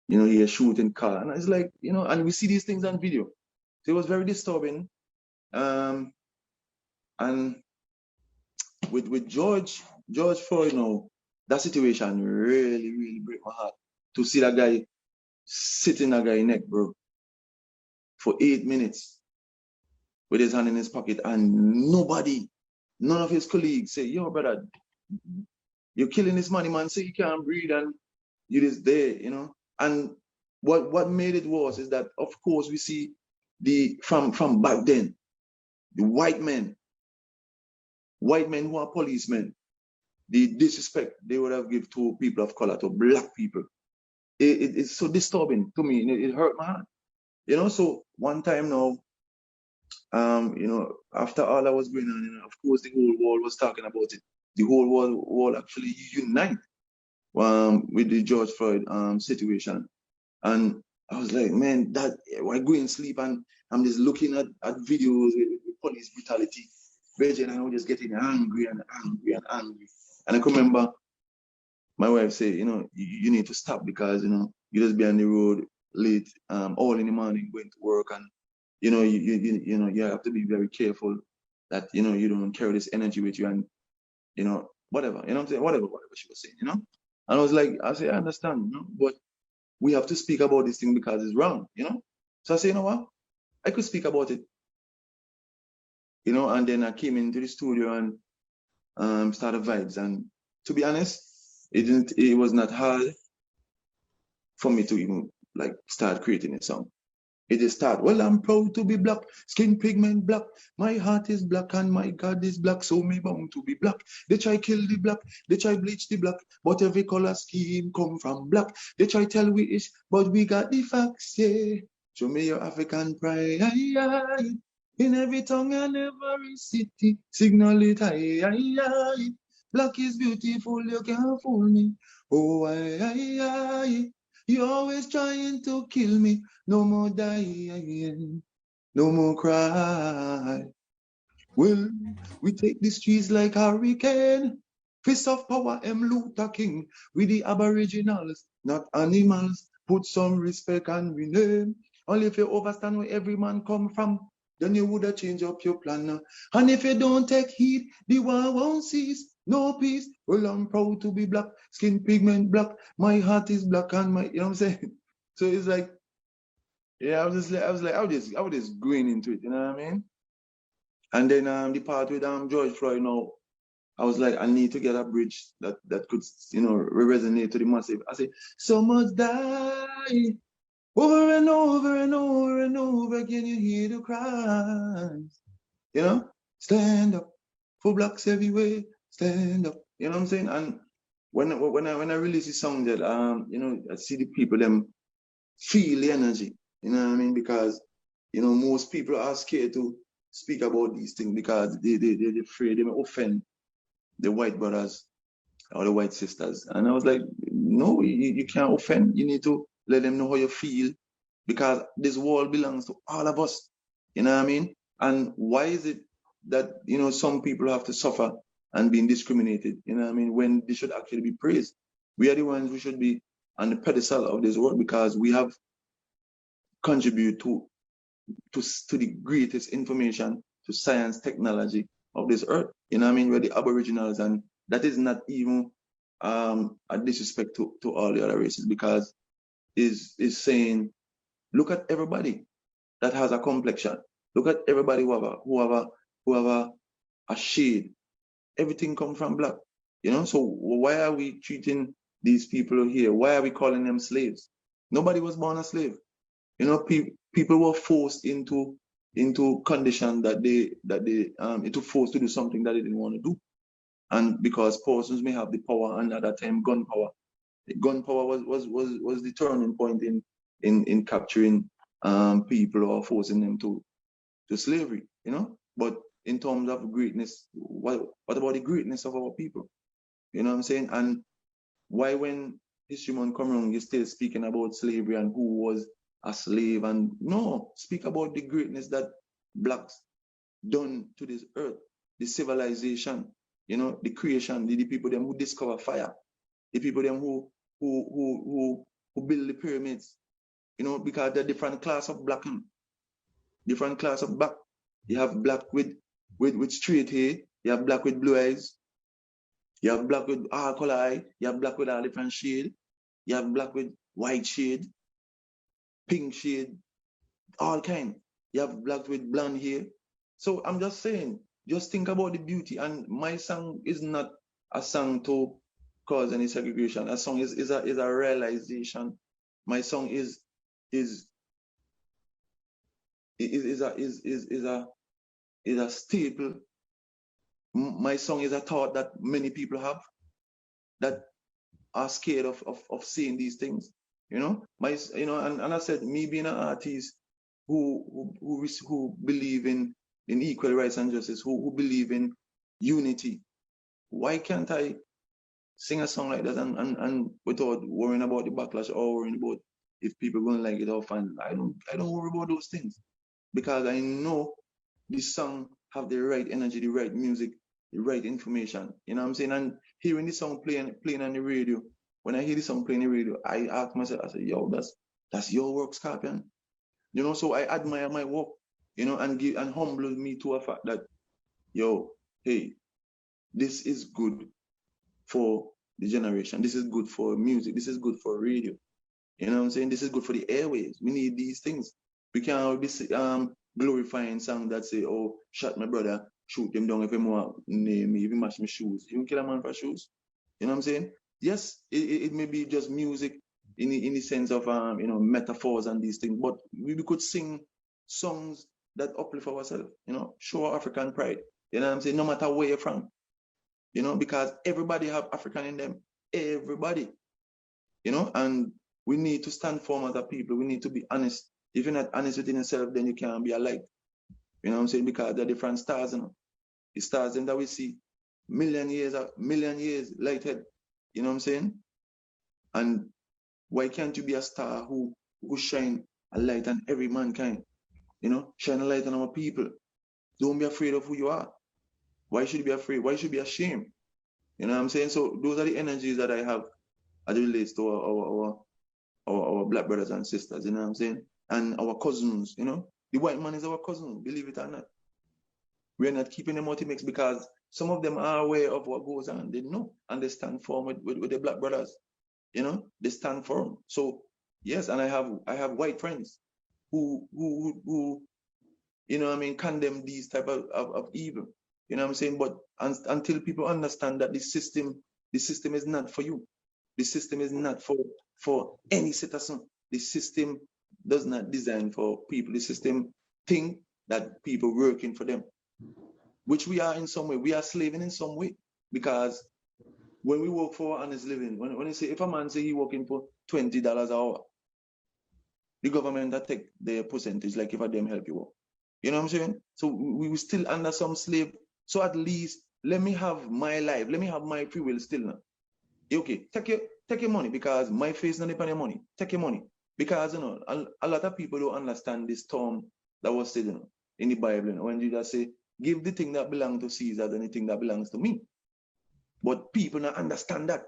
He a shooting car. And it's like, and we see these things on video. So it was very disturbing. And with George Floyd, that situation really, really break my heart. To see that guy sitting that guy's neck, bro, for 8 minutes with his hand in his pocket, and none of his colleagues say, yo, brother, you're killing this man say you can't breathe and you just there, And what made it worse is that, of course, we see from back then, the white men who are policemen, the disrespect they would have given to people of color, to black people. It's so disturbing to me. It hurt my heart. So one time now, after all that was going on, of course, the whole world was talking about it. The whole world actually unite with the George Floyd situation. And I was like, man, that I go and sleep and I'm just looking at videos with police brutality. Virgin, and I'm just getting angry and angry and angry. And I can remember my wife say, you need to stop because, you just be on the road late, all in the morning going to work, and you have to be very careful that you don't carry this energy with you, and whatever, what I'm saying, whatever she was saying, And I was like, I say, I understand, but we have to speak about this thing because it's wrong, So I say, you know what? I could speak about it, and then I came into the studio and started vibes. And to be honest, it was not hard for me to even like start creating a song. It just start, well, I'm proud to be black, skin pigment black, my heart is black and my God is black, so me bound to be black. They try kill the black, they try bleach the black, but every color scheme come from black. They try tell we ish, but we got the facts, yeah. Show me your African pride, aye, aye. In every tongue and every city, signal it, aye, aye, aye. Black is beautiful, you can't fool me. Oh, aye, aye, aye. You always trying to kill me. No more dying, no more cry. Well, we take the streets like hurricane. Fist of power, Luther King. We the aboriginals, not animals. Put some respect and rename. Only if you understand where every man come from, then you would have changed up your plan. And if you don't take heed, the war won't cease. No peace. Well, I'm proud to be black, skin pigment black. My heart is black and my, what I'm saying? So it's like, yeah, I was just going into it, you know what I mean? And then the part with George Floyd, I was like, I need to get a bridge that could, resonate to the massive. I say, so much die over and over and over and over again. You hear the cries, stand up for blacks everywhere. Stand up, you know what I'm saying? And when I release the song, that I see the people them feel the energy, you know what I mean? Because most people are scared to speak about these things because they're afraid they may offend the white brothers or the white sisters. And I was like, no, you can't offend. You need to let them know how you feel because this world belongs to all of us. You know what I mean? And why is it that, some people have to suffer and being discriminated, you know what I mean, when they should actually be praised? We are the ones who should be on the pedestal of this world because we have contributed to the greatest information, to science, technology of this earth. You know what I mean? We're the aboriginals, and that is not even a disrespect to all the other races because is saying, look at everybody that has a complexion. Look at everybody who have a shade. Everything comes from black. So why are we treating these people here? Why are we calling them slaves? Nobody was born a slave. People were forced into condition that it was forced to do something that they didn't want to do. And because persons may have the power, and at that time gunpowder was the turning point in capturing people or forcing them to slavery, But in terms of greatness, what about the greatness of our people? You know what I'm saying? And why when History Month come around, you're still speaking about slavery and who was a slave? And no, speak about the greatness that blacks done to this earth, the civilization, the creation, the people them who discover fire, the people them who build the pyramids, because they're different class of black, different class of black. You have black with straight hair, you have black with blue eyes, you have black with all color eye, you have black with all different shade, you have black with white shade, pink shade, all kind. You have black with blonde hair. So I'm just saying, just think about the beauty. And my song is not a song to cause any segregation. A song is a realization. My song is a staple. My song is a thought that many people have that are scared of seeing these things. And I said, me being an artist who believe in equal rights and justice, who believe in unity, why can't I sing a song like that and without worrying about the backlash or worrying about if people gonna like it or find it? I don't worry about those things. because I know this song have the right energy, the right music, the right information. You know what I'm saying? And hearing this song playing on the radio, when I hear this song playing on the radio, I ask myself, I say, yo, that's your work, Skarpyon. You know, so I admire my work, you know, and humble me to a fact that, yo, hey, this is good for the generation. This is good for music. This is good for radio. You know what I'm saying? This is good for the airwaves. We need these things. We can't be glorifying songs that say, oh, shot my brother, shoot him down if he want name me, if he match my shoes. You kill a man for shoes. You know what I'm saying? Yes, it may be just music in the sense of you know, metaphors and these things, but we could sing songs that uplift ourselves, you know, show our African pride. You know what I'm saying? No matter where you're from. You know, because everybody have African in them. Everybody. You know, and we need to stand firm as a people. We need to be honest. If you're not honest within yourself, then you can't be a light. You know what I'm saying? Because they're different stars, you know. The stars them that we see, million years lighted. You know what I'm saying? And why can't you be a star who shine a light on every mankind? You know, shine a light on our people. Don't be afraid of who you are. Why should you be afraid? Why should you be ashamed? You know what I'm saying? So those are the energies that I have as it relates to our black brothers and sisters, you know what I'm saying? And our cousins, you know? The white man is our cousin, believe it or not. We're not keeping them out of mix because some of them are aware of what goes on. They know and they stand firm with the black brothers. You know, they stand firm. So yes, and I have white friends who you know what I mean, condemn these type of evil. You know what I'm saying? But until people understand that the system is not for you. The system is not for any citizen. The system does not design for people. The system think that people working for them, which we are in some way. We are slaving in some way because when we work for honest living, when you say, if a man say he working for $20 an hour, the government that take their percentage, like if a them help you work. You know what I'm saying? So we still under some slave. So at least let me have my life. Let me have my free will still now. Okay, take your money because my face not depend on your money. Take your money. Because you know, a lot of people don't understand this term that was said, you know, in the Bible, you know, when Jesus say, give the thing that belongs to Caesar than the thing that belongs to me. But people not understand that.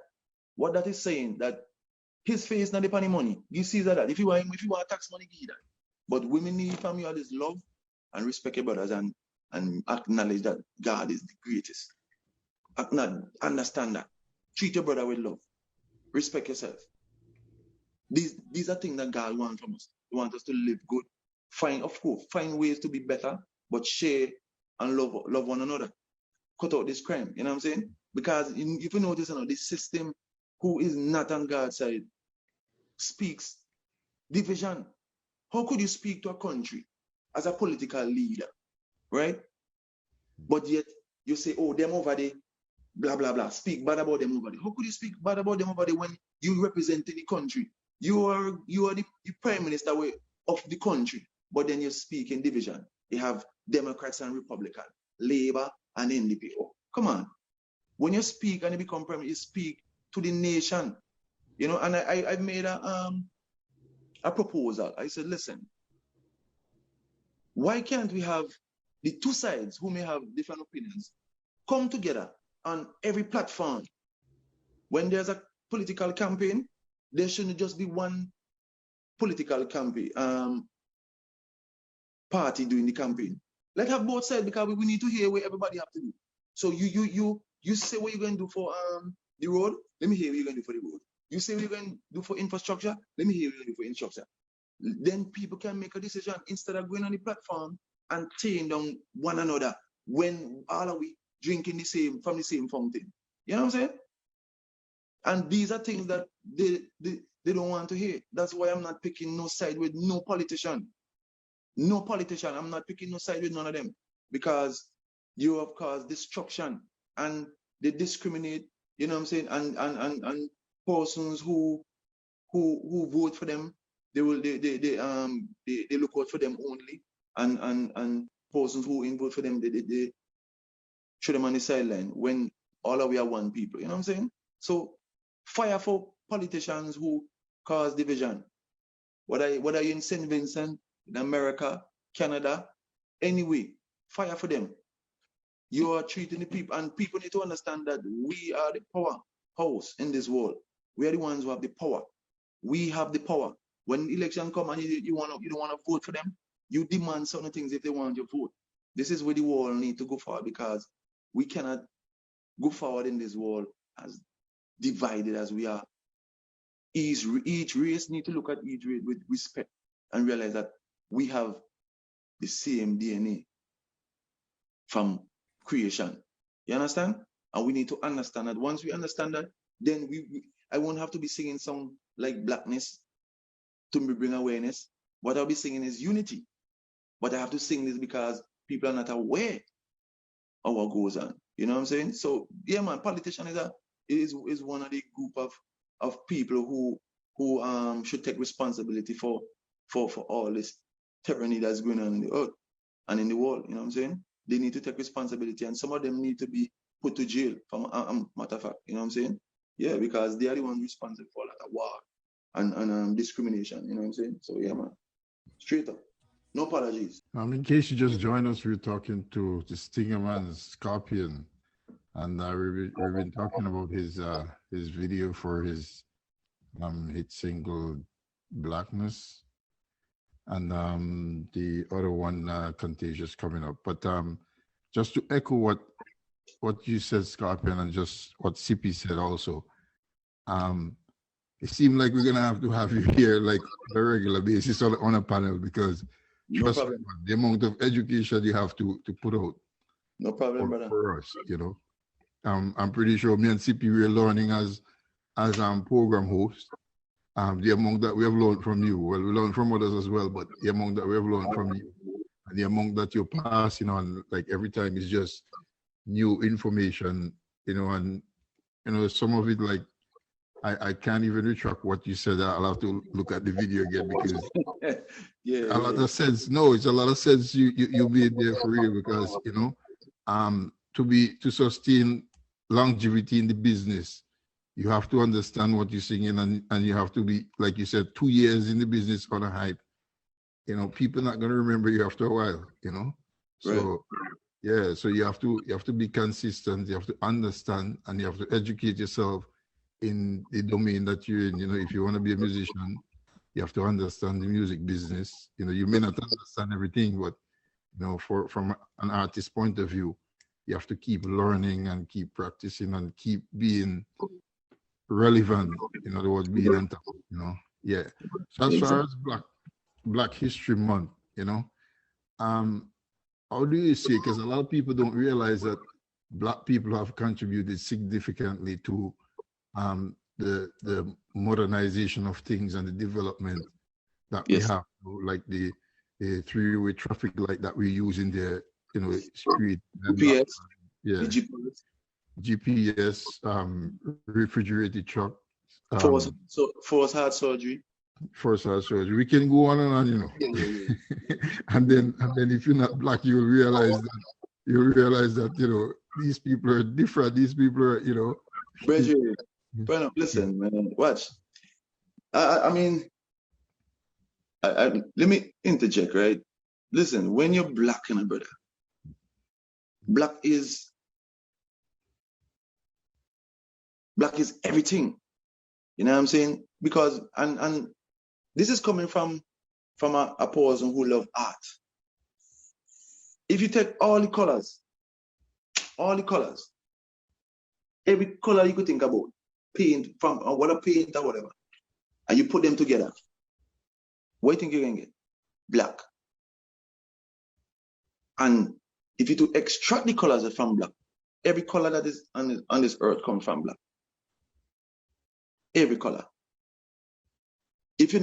What that is saying, that his face not depend on money. Give Caesar that. If you want tax money, give that. But women need from you all this love and respect your brothers and acknowledge that God is the greatest. Understand that. Treat your brother with love. Respect yourself. These are things that God wants from us. He wants us to live good. Find ways to be better, but share and love one another. Cut out this crime. You know what I'm saying? Because if you notice, you know, this system who is not on God's side speaks division. How could you speak to a country as a political leader, right? But yet you say, oh, them over there, blah, blah, blah. Speak bad about them over there. How could you speak bad about them over there when you represent the country? You are the prime minister of the country, but then you speak in division. You have Democrats and Republicans, Labour and NDP. Oh, come on. When you speak and you become prime minister, you speak to the nation. You know, and I made a proposal. I said, listen, why can't we have the two sides who may have different opinions come together on every platform? When there's a political campaign, there shouldn't just be one political campaign party doing the campaign. Let's have both sides because we need to hear what everybody have to do. So you say what you're going to do for the road. Let me hear what you're going to do for the road. You say what you're going to do for infrastructure. Let me hear what you're going to do for infrastructure. Then people can make a decision instead of going on the platform and tearing down one another when all are we drinking from the same fountain. You know what I'm saying? And these are things that they don't want to hear. That's why I'm not picking no side with no politician. No politician. I'm not picking no side with none of them because you have caused destruction and they discriminate. You know what I'm saying? And persons who vote for them, they look out for them only, and persons who vote for them, they show them on the sideline when all of we are one people. You know what I'm saying? So fire for politicians who cause division. Whether you're in St. Vincent, in America, Canada, anyway, fire for them. You are treating the people, and people need to understand that we are the powerhouse in this world. We are the ones who have the power. We have the power. When election come and you don't want to vote for them, you demand certain things if they want your vote. This is where the world need to go forward, because we cannot go forward in this world as divided as we are. Each race need to look at each race with respect and realize that we have the same DNA from creation. You understand? And we need to understand that. Once we understand that, then I won't have to be singing song like Blackness to bring awareness. What I'll be singing is unity. But I have to sing this because people are not aware of what goes on. You know what I'm saying? So yeah, man, politician is one of the group of people who should take responsibility for all this tyranny that's going on in the earth and in the world. You know what I'm saying? They need to take responsibility, and some of them need to be put to jail. For matter of fact, you know what I'm saying? Yeah, because they are the ones responsible for like a war and discrimination. You know what I'm saying? So yeah, man, straight up, no apologies. In case you just joined us, we're talking to the stingaman Skarpyon, and we've been talking about his video for his hit single Blackness, and the other one Contagious coming up. But just to echo what you said, Skarpyon, and just what CP said also, it seemed like we're gonna have you here like on a regular basis on a panel, because trust me, the amount of education you have to put out. No problem, brother. For us, you know. I'm pretty sure me and CP we're learning as program hosts. The amount that we have learned from you, well, we learned from others as well, but the amount that we have learned from you and the amount that you're passing on, like every time, is just new information, you know. And you know, some of it, like I can't even retract what you said. I'll have to look at the video again, because a lot of sense. No, it's a lot of sense you made there for real, because you know, to sustain longevity in the business, you have to understand what you're singing, and you have to be, like you said, 2 years in the business on a hype. You know, people are not gonna remember you after a while, you know. So right. Yeah, so you have to be consistent, you have to understand, and you have to educate yourself in the domain that you're in. You know, if you want to be a musician, you have to understand the music business. You know, you may not understand everything, but you know, from an artist point of view, you have to keep learning and keep practicing and keep being relevant. In other words, being on top. You know, yeah. So as far as Black History Month, you know, how do you see? Because a lot of people don't realize that Black people have contributed significantly to the modernization of things and the development that we have, like the three-way traffic light that we use in the street. GPS, yeah, GPS, refrigerated truck, forced heart surgery. Forced heart surgery. We can go on and on, you know. Yeah. and then if you're not Black, you'll realize that you know, these people are different. These people are, you know. Brennan, listen, man. Watch. I mean, let me interject, right? Listen, when you're Black, brother, Black is everything. You know what I'm saying? Because and this is coming from a person who love art. If you take all the colors, every color you could think about, paint from whatever paint or whatever, and you put them together, what do you think you're gonna get? Black. And if you to extract the colors from Black, every color that is on this earth comes from Black. Every color. If you're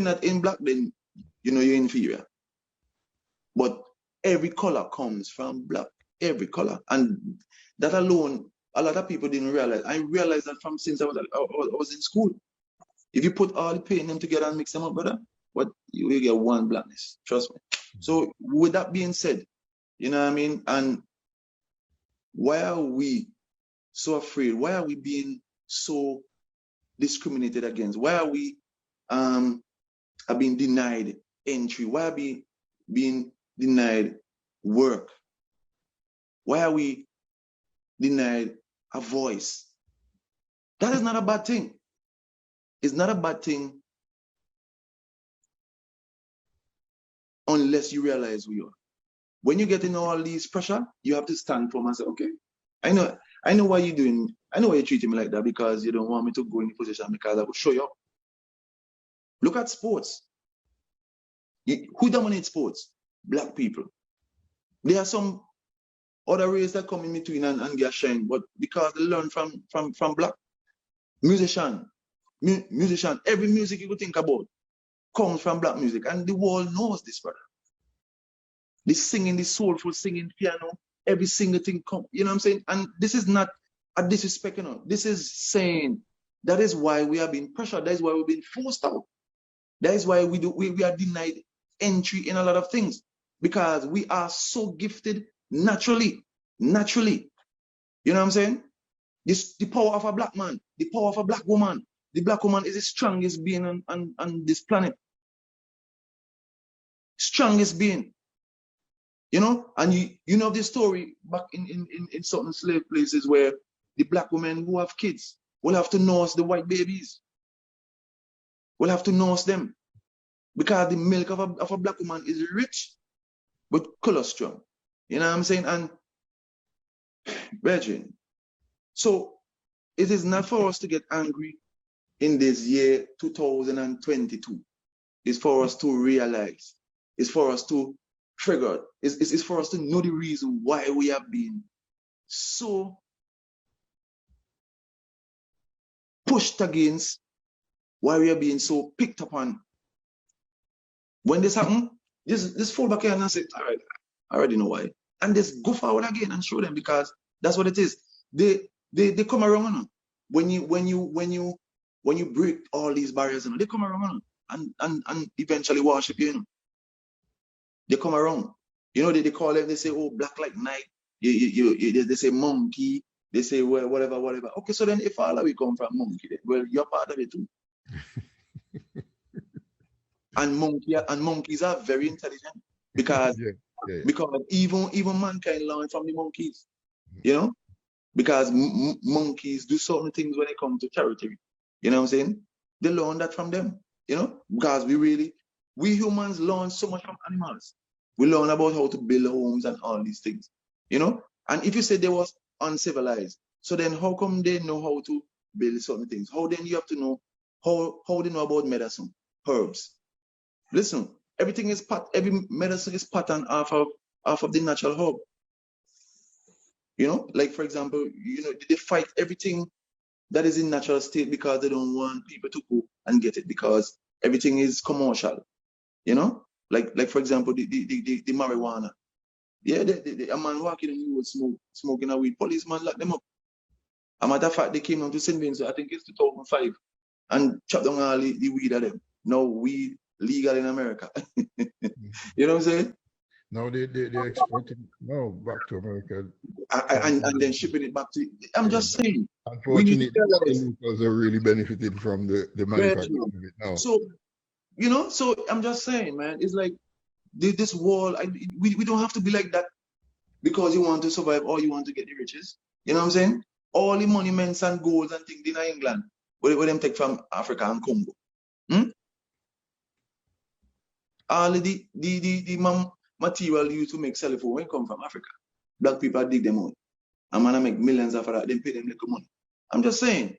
not in Black, then you know you're inferior. But every color comes from Black. Every color. And that alone, a lot of people didn't realize. I realized that from since I was in school. If you put all the paint them together and mix them up, brother, you will get one Blackness. Trust me. So with that being said, you know what I mean? And why are we so afraid? Why are we being so discriminated against? Why are we are being denied entry? Why are we being denied work? Why are we denied a voice? That is not a bad thing. It's not a bad thing unless you realize who you are. When you get in all these pressure, you have to stand for myself. Okay, I know why you're doing. I know why you're treating me like that, because you don't want me to go in the position, because I will show you up. Look at sports. Who dominates sports? Black people. There are some other race that come in between and get shine, but because they learn from black musician, every music you could think about comes from black music, and the world knows this, brother. The singing, the soulful singing, piano, every single thing come. You know what I'm saying? And this is not a disrespect, you know. This is saying that is why we are being pressured. That is why we're being forced out. That is why we are denied entry in a lot of things, because we are so gifted naturally. You know what I'm saying? The power of a black man, the power of a black woman. The black woman is the strongest being on this planet. Strongest being. You know, and you know the story back in certain slave places where the black women who have kids will have to nurse the white babies. Will have to nurse them, because the milk of a black woman is rich but colostrum. You know what I'm saying? And Virgin. So it is not for us to get angry in this year 2022. It's for us to realize. It's for us to trigger. It's for us to know the reason why we have been so pushed against, why we are being so picked upon. When this happens, just fall back here and say, all right, I already know why. And just go forward again and show them, because that's what it is. They come around. When you break all these barriers, they come around and eventually worship you. They come around. You know, they call it, they say, oh, black like night. They say monkey. They say, well, whatever. Okay, so then if all of we come from monkey, then, well, you're part of it too. And monkeys are very intelligent, because because even mankind learn from the monkeys, you know, because monkeys do certain things when it comes to territory. You know what I'm saying? They learn that from them, you know, because we humans learn so much from animals. We learn about how to build homes and all these things, you know. And if you say they was uncivilized, so then how come they know how to build certain things? How then you have to know how they know about medicine, herbs. Listen, every medicine is patterned off of the natural herb. You know, like for example, you know, they fight everything that is in natural state because they don't want people to go and get it, because everything is commercial. You know, like for example, the marijuana. Yeah, a man walking in the road smoking a weed, policeman lock them up. A matter of fact, they came down to St. Vincy, I think it's 2005, and chopped down all the weed of them. No weed legal in America. You know what I'm saying? No, they're exporting back to America. And then shipping it back to. I'm just saying. Unfortunately, the locals are really benefited from the manufacturing of it now. So, you know, so I'm just saying, man, it's like this world. We don't have to be like that because you want to survive or you want to get the riches. You know what I'm saying? All the monuments and golds and things in England, where them take from Africa and Congo. All the material used to make cell phone when come from Africa. Black people dig them out. I'm gonna make millions after that, then pay them little money. I'm just saying.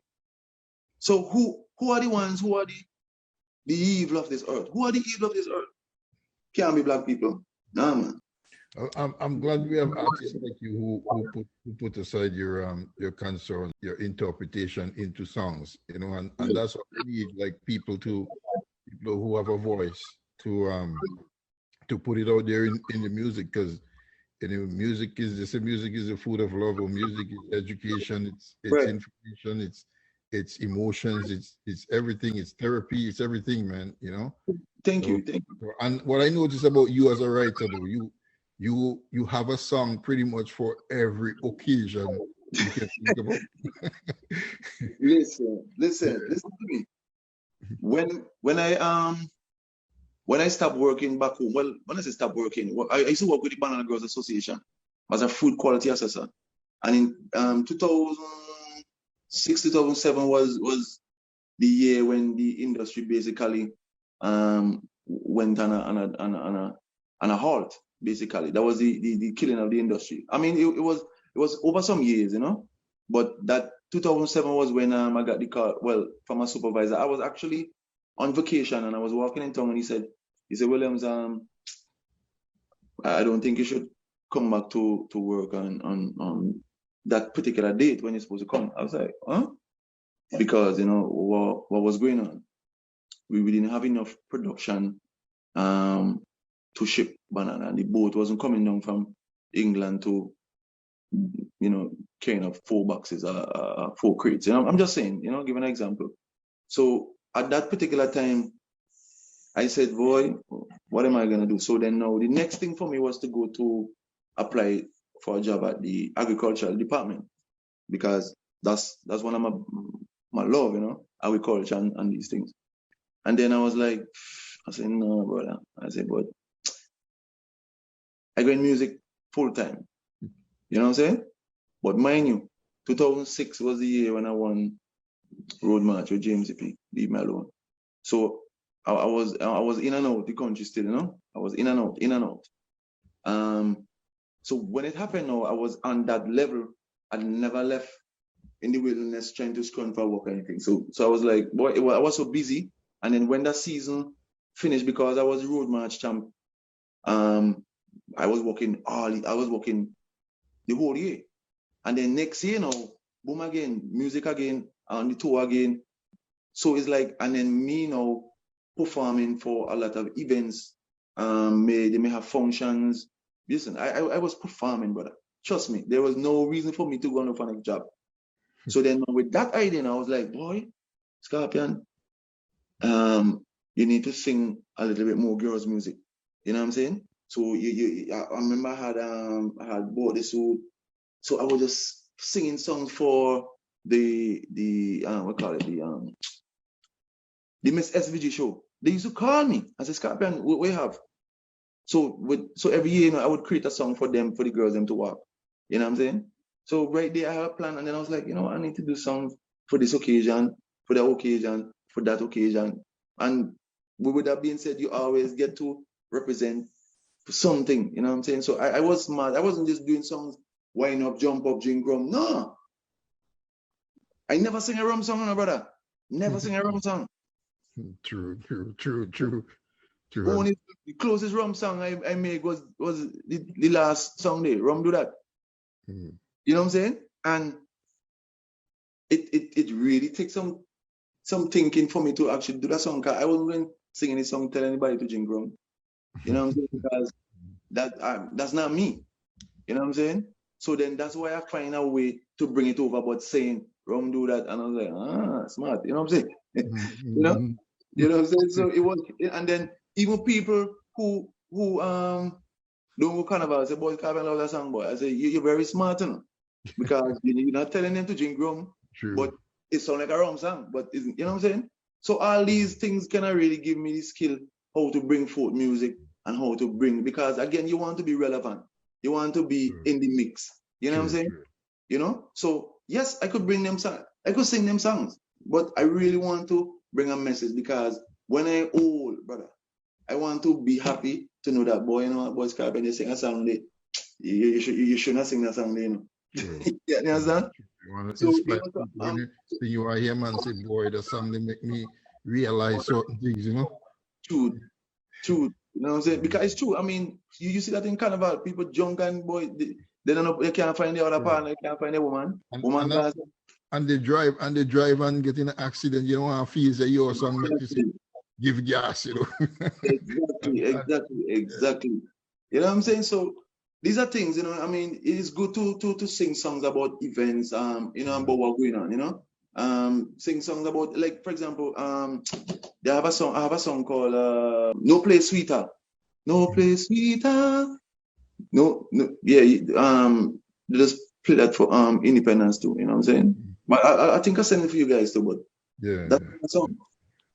So who are the ones who are the evil of this earth? Who are the evil of this earth? Can't be black people. Nah, man. I'm glad we have artists like you who put aside your concern, your interpretation into songs, you know, and that's what we need, like people who have a voice to put it out there in the music, because you know, music is the food of love, or music is education, it's right. Information, it's emotions, it's everything, it's therapy, it's everything, man, you know. Thank you. And what I noticed about you as a writer, though, you have a song pretty much for every occasion you can think about. listen to me. When I when I stopped working back home, well, when I say stop working, I used to work with the Banana Girls Association as a food quality assessor. And in 2006, 2007 was the year when the industry basically went on a halt, basically. That was the killing of the industry. I mean, it was over some years, you know, but that 2007 was when I got the call, well, from a supervisor. I was actually on vacation and I was walking in town and he said, Williams, I don't think you should come back to work on that particular date when you're supposed to come. I was like, huh? Because, you know, what was going on? We didn't have enough production to ship banana. The boat wasn't coming down from England to, you know, carrying up 4 boxes, 4 crates. You know, I'm just saying, you know, give an example. So at that particular time, I said, boy, what am I going to do? So then now the next thing for me was to go to apply for a job at the agricultural department, because that's one of my love, you know, agriculture and these things. And then I was like, I said, no, brother. I said, but I go in music full time. You know what I'm saying? But mind you, 2006 was the year when I won Road March with James P. Leave me alone. So I was in and out the country still, you know? I was in and out. So when it happened now, I was on that level. I never left in the wilderness trying to scrun for work or anything. So I was like, boy, I was so busy. And then when that season finished, because I was Road March champ, I was working the whole year. And then next year now, boom again, music again, on the tour again. So it's like, and then me now performing for a lot of events. They may have functions. Listen, I was performing, brother. Trust me, there was no reason for me to go on for a job. So then with that idea, I was like, boy, Skarpyon, you need to sing a little bit more girls' music. You know what I'm saying? So I remember I had bought this suit. So I was just singing songs for the Miss SVG show. They used to call me. I said, Skarpyon, what we have? So every year, you know, I would create a song for them, for the girls them to walk. You know what I'm saying? So right there I had a plan, and then I was like, you know, I need to do songs for this occasion, for that occasion, for that occasion. And with that being said, you always get to represent something, you know what I'm saying? So I was smart. I wasn't just doing songs, wind up, jump up, drink rum. No. I never sing a rum song, no, brother. Never sing a rum song. True. Only the closest rum song I made was the last song there. Rum do that. Mm. You know what I'm saying? And it really takes some thinking for me to actually do that song. Cause I wasn't going singing this song, tell anybody to drink rum. You know what I'm saying? Because that's not me. You know what I'm saying? So then that's why I find a way to bring it over, but saying rum do that, and I was like, smart. You know what I'm saying? You know what I'm saying? So it was, and then even people who don't go carnival say, boy, Skarpyon love that song, boy. I say, you're very smart, you know? Because you're not telling them to drink rum, but it sounds like a rum song, but you know what I'm saying? So all these things can really give me the skill how to bring forth music and how to bring, because again, you want to be relevant. You want to be in the mix. You know what I'm saying? You know? So yes, I could bring them songs. I could sing them songs, but I really want to bring a message, because when I old, brother, I want to be happy to know that, boy, you know what, boy, Skarpyon, they sing a song, you should not sing that song, you know? Yeah, you understand? So, when you are here, man, say, boy, the song, they make me realize certain things, you know? True. You know what I'm saying? Because it's true. I mean, you see that in Carnival, people drunk and, boy, they don't know, they can't find the other partner, they can't find the woman. And they drive and get in an accident, you don't want to feel that your song make you say, give gas, you know? Exactly. You know what I'm saying? So these are things, you know, I mean, it is good to sing songs about events, you know, about what's going on, you know? Sing songs about, like, for example, I have a song called No Place Sweeter. No Place Sweeter. No, yeah, they just play that for Independence too, you know what I'm saying? But I think I send it for you guys too, but that's the song.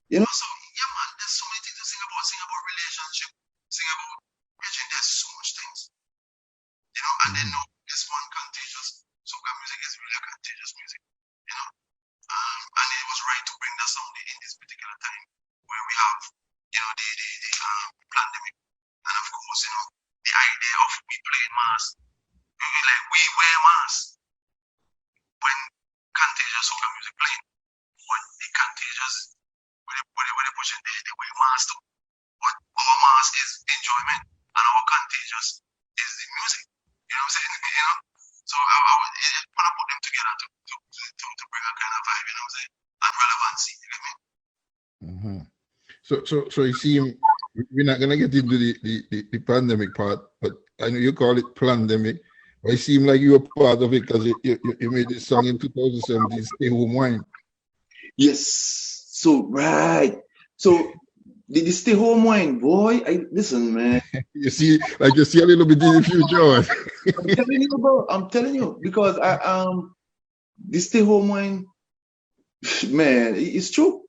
You know, so yeah, man, there's so many things to sing about bring that sound in this particular time where we have, the pandemic. And of course, the idea of we playing mass, like we wear masks when Contagious soca music playing. But the Contagious, when they pushing, they wear masks too. But our mask is enjoyment, and our Contagious is the music. You know what I'm saying? So I want to put them together to bring a kind of vibe, you know what I'm saying? And relevancy, you get me? Mm-hmm. So you see, we're not gonna get into the pandemic part, but I know you call it pandemic. But it seemed like you were part of it because you made this song in 2017, Stay Home Wine. Yes. So right. So the Stay Home Wine, boy. Listen, man. You see a little bit in the future. I'm telling you, bro. I'm telling you because the Stay Home Wine, man, it's true.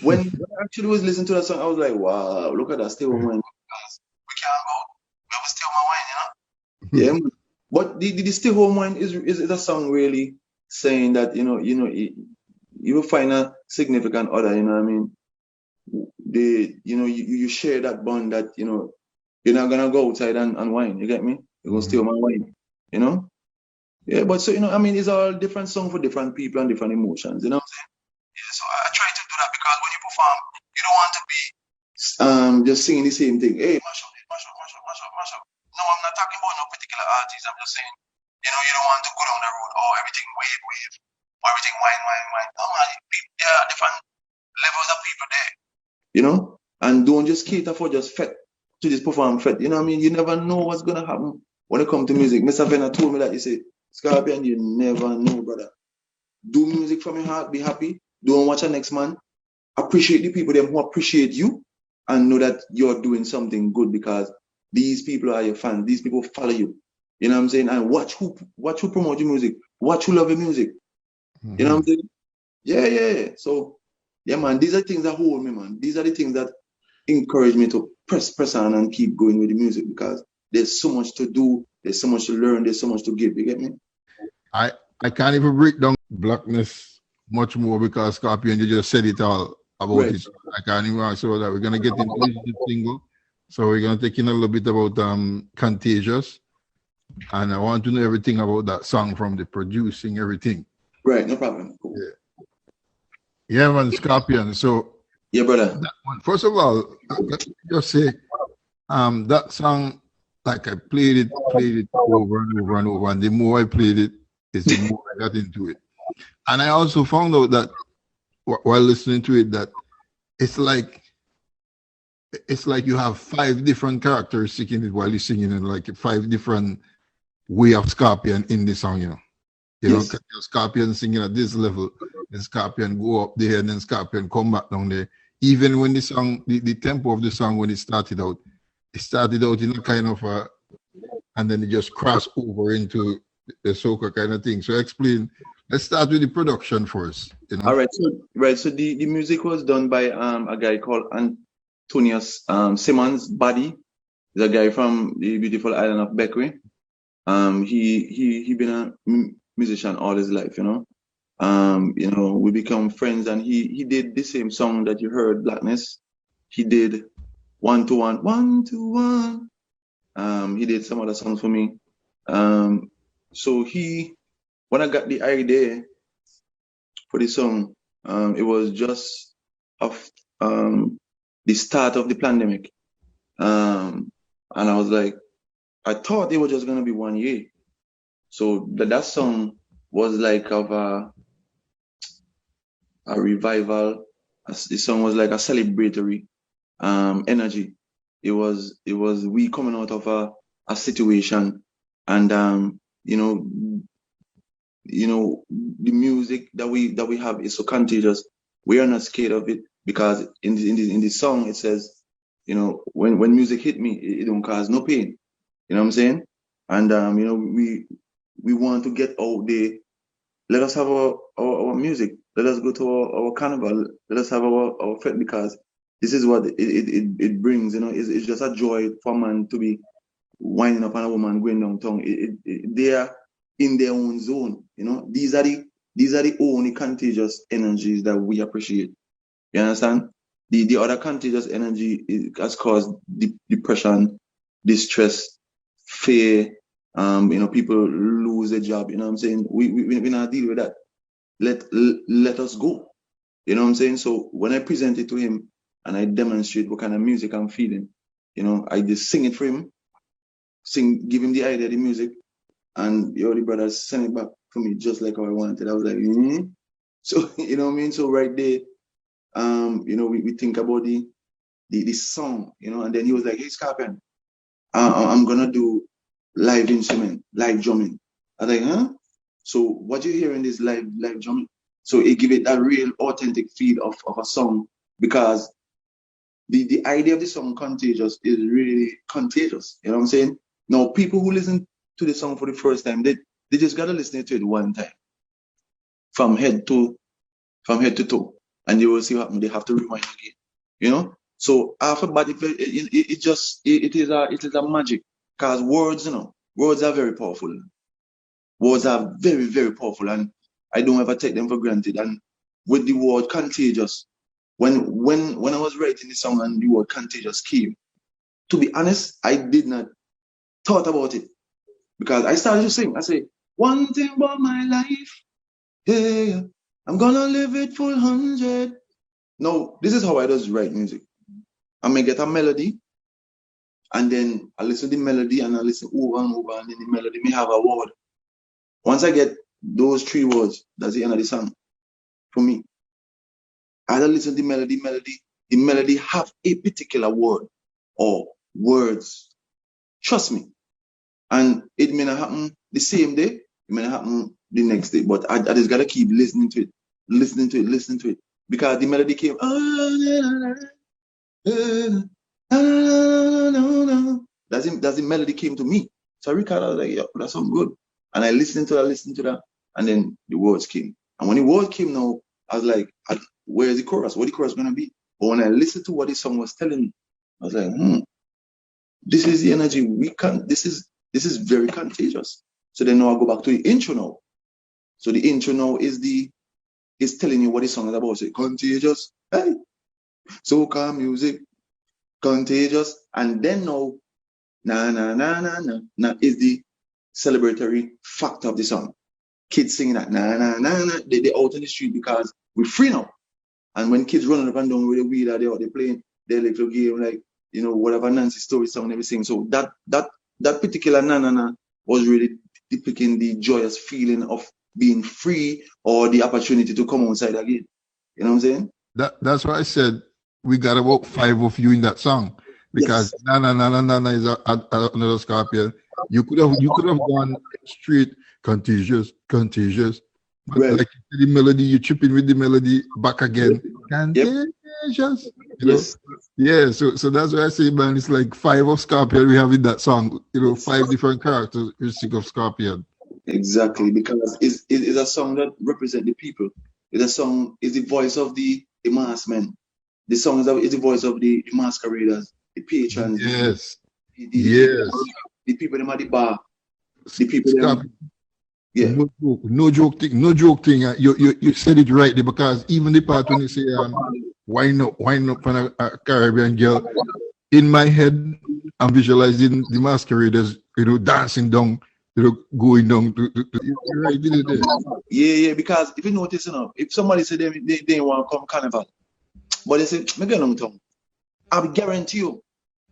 When I actually was listening to that song, I was like, wow, look at that Stay Home Wine. We can't go. We have to stay home wine, Yeah. But the Stay Home Wine is a song really saying that, you will find a significant other, you know what I mean? You share that bond that, you're not gonna go outside and wine, you get me? You're gonna stay home and wine, Yeah, but so, it's all different song for different people and different emotions, you know what I'm saying? Yeah, so I try to do that because when you perform, you don't want to be just singing the same thing. Hey, mash up, mash up, mash up, mash up, mash up. No, I'm not talking about no particular artist. I'm just saying, you don't want to go down the road, oh, everything wave, wave, or everything wine, wine, wine. No, man, there are different levels of people there, and don't just cater for just fet to just perform fet. You know what I mean? You never know what's gonna happen when it comes to music. Mr. Venner told me that, he said, Skarpyon, you never know, brother. Do music from your heart, be happy. Don't watch the next man. Appreciate the people them who appreciate you and know that you're doing something good because these people are your fans. These people follow you. You know what I'm saying? And watch who promote your music. Watch who love your music. Mm-hmm. You know what I'm saying? Yeah. So, yeah, man, these are things that hold me, man. These are the things that encourage me to press on and keep going with the music because there's so much to do. There's so much to learn. There's so much to give. You get me? I can't even break down blackness much more because Skarpyon, you just said it all about it. I can't even answer that. We're gonna get into the single. So we're gonna take in a little bit about Contagious. And I want to know everything about that song from the producing, everything. Right, no problem. Cool. Yeah, man, Skarpyon. So yeah, brother. First of all, let me just say that song, like I played it over and over and over, and the more I played it, the more I got into it. And I also found out that while listening to it, that it's like you have 5 different characters singing it while you're singing it, like 5 different way of Skarpyon in the song, Yes. Skarpyon singing at this level, then Skarpyon go up there, and then Skarpyon come back down there. Even when the song, the tempo of the song when it started out in a kind of and then it just crossed over into the soca kind of thing. So explain. Let's start with the production first. All right. So the music was done by a guy called Antonius Simmons Buddy. He's a guy from the beautiful island of Beckwith. He been a musician all his life, we become friends, and he did the same song that you heard, Blackness. He did One to One. He did some other songs for me. So when I got the idea for the song, it was just of the start of the pandemic. And I was like, I thought it was just gonna be 1 year. So that song was like of a revival. The song was like a celebratory energy. It was we coming out of a situation, and the music that we have is so contagious. We are not scared of it because in the song it says, when music hit me, it don't cause no pain. You know what I'm saying? And we want to get out there. Let us have our music. Let us go to our carnival. Let us have our fete, because this is what it brings. It's just a joy for a man to be winding up on a woman going downtown. They are in their own zone. These are the these are the only contagious energies that we appreciate. You understand? The other contagious energy has caused depression, distress, fear. People lose their job. You know what I'm saying? We not deal with that. Let us go. You know what I'm saying? So when I present it to him and I demonstrate what kind of music I'm feeling, I just sing it for him, give him the idea of the music, and the brothers send it back for me just like how I wanted. I was like, So, you know what I mean? So right there, we think about the song, and then he was like, hey, Skarpyon, I'm going to do live instrument, live drumming. I was like, huh? So what you hear in this live drumming? So it give it that real authentic feel of a song, because the idea of the song Contagious is really contagious. You know what I'm saying? Now, people who listen to the song for the first time, they just got to listen to it one time from head to toe, and you will see what happens. They have to rewind again, So after that, it is a magic, because words are very powerful. Words are very, very powerful, and I don't ever take them for granted. And with the word contagious, when I was writing the song and the word contagious came, to be honest, I did not thought about it, because I started to sing. I say, one thing about my life, yeah, I'm gonna live it full 100. No, this is how I just write music. I may get a melody, and then I listen to the melody, and I listen over and over, and then the melody may have a word. Once I get those 3 words, that's the end of the song for me. I don't listen to the melody have a particular word or words. Trust me. And it may not happen the same day, it may not happen the next day, but I just gotta keep listening to it. Because the melody came, that's the melody came to me. So I recorded, I was like, yeah, that sounds good. And I listened to that, and then the words came. And when the words came now, I was like, where is the chorus? What the chorus gonna be? But when I listened to what the song was telling me, I was like, this is the energy this is very contagious. So then now I go back to the intro now. So the intro now is telling you what the song is about. Say, contagious, hey, soca music, contagious. And then now, na is the celebratory factor of the song. Kids singing that, they're out in the street because we're free now. And when kids running up and down with the weed, they're playing their little game, like, whatever Nancy story song and everything. So that particular na was really depicting the joyous feeling of being free, or the opportunity to come outside again. You know what I'm saying? That's why I said we got about 5 of you in that song, because Yes. na is another Skarpyon. You could have gone straight contagious. But Right. like the melody, you chip in with the melody back again. Contagious. Yes. Yeah, so that's why I say, man, it's like 5 of Skarpyon we have in that song. 5 different characteristics of Skarpyon. Exactly, because it's a song that represents the people. It's the voice of the mass men. The song is the voice of the masqueraders, the patrons, Yes. the people them at the bar, the people them. Yeah. No joke thing. You said it rightly, because even the part when you say wine up on a Caribbean girl, in my head I'm visualizing the masqueraders, dancing down, going down to you're right, didn't it? Yeah, because if you notice, if somebody said they want to come carnival, but they say, me get long tongue, I guarantee you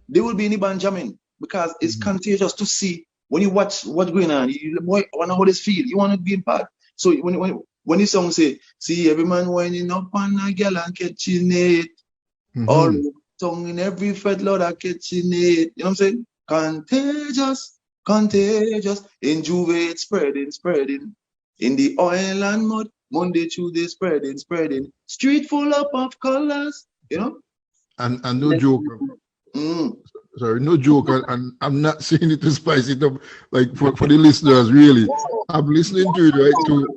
they will be in the band jamming, because it's contagious to see. When you watch what's going on, you want to know how this feel. You want to be in part. So when the song say, see every man winding up on a girl and catching it, all tongue in every fret, Lord, are catching it. You know what I'm saying? Contagious, in Juve it's spreading. In the oil and mud, Monday, Tuesday, spreading. Street full up of colors, And no joke. Sorry, no joke, and I'm not saying it to spice it up, like for the listeners, really. I'm listening to it, right?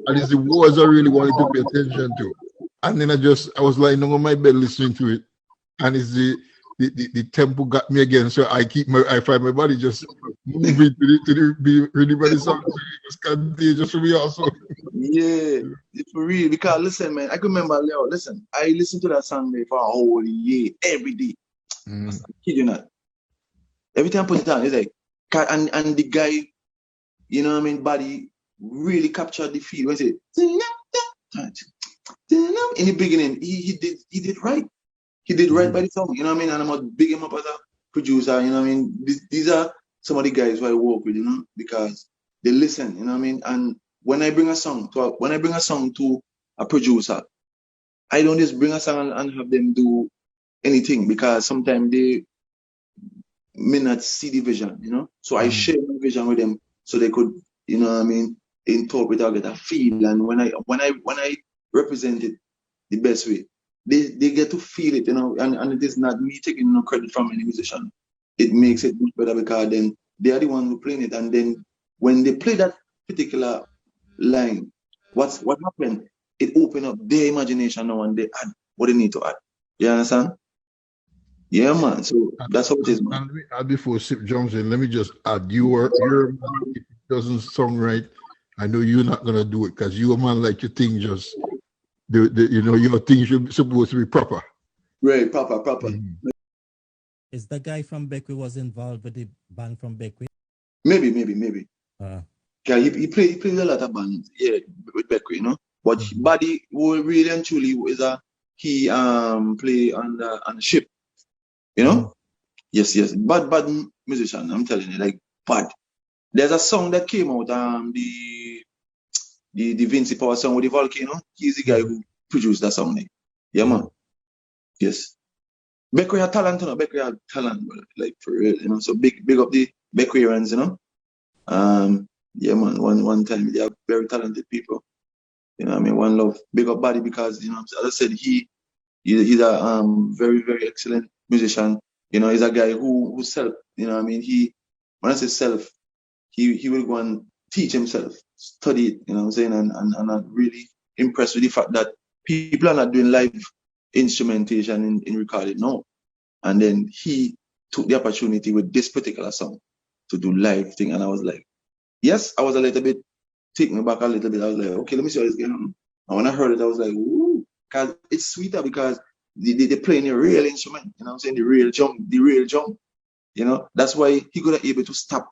And it's the words I really wanted to pay attention to. And then I was lying on my bed listening to it. And it's the tempo got me again. So I find my body just moving to the rhythm of the song. So it was contagious for me also. Yeah, it's for real. Because listen, man, I can remember Leo. Listen, I listened to that song there for a whole year, every day. I kid you not. Every time I put it on, it's like, and the guy, you know what I mean, body really captured the feel. When he said, in the beginning, he did right. He did right by the song, you know what I mean? And I'm gonna big him up as a producer, you know what I mean? These are some of the guys who I work with, you know, because they listen, you know what I mean? And when I bring a song to a producer, I don't just bring a song and have them do anything, because sometimes they may not see the vision, you know. So I share my vision with them so they could, you know what I mean, interpret or get a feel. And when I represent it the best way, they get to feel it, you know, and it is not me taking no credit from any musician. It makes it much better because then they are the ones who playing it, and then when they play that particular line, what happened? It opened up their imagination now, and they add what they need to add. You understand? Yeah, man. So that's how it is, man. And before Sip jumps in, let me just add, you're a man, if it doesn't sound right, I know you're not gonna do it because you're a man like your thing just you know, your things should supposed to be proper. Right, proper. Is the guy from Beckwith was involved with the band from Beckwith? Maybe. Yeah, he played a lot of bands, yeah, with Beckwith, you know. But Buddy will really and truly is he play on the ship, you know. Yes. Bad musician, I'm telling you, like bad. There's a song that came out, the Vincy Power song with the volcano. He's the guy who produced that song. Yeah, man. Yes. Beckwith had talent, you know. Beckwith had talent, like for real, you know. So big up the Beckwithians, you know. Yeah, man. One time they are very talented people. You know what I mean? One love. Big up Buddy because, you know, as I said, he's a very, very excellent musician. You know, he's a guy who self, you know what I mean? When I say self, he will go and teach himself, study it, you know what I'm saying? And I'm really impressed with the fact that people are not doing live instrumentation in recording, no. And then he took the opportunity with this particular song to do live thing. And I was like, yes, I was a little bit taken back a little bit. I was like, okay, let me see what is going on. And when I heard it, I was like, ooh, because it's sweeter because they playing a real instrument, you know what I'm saying? The real jump, you know? That's why he could have able to stop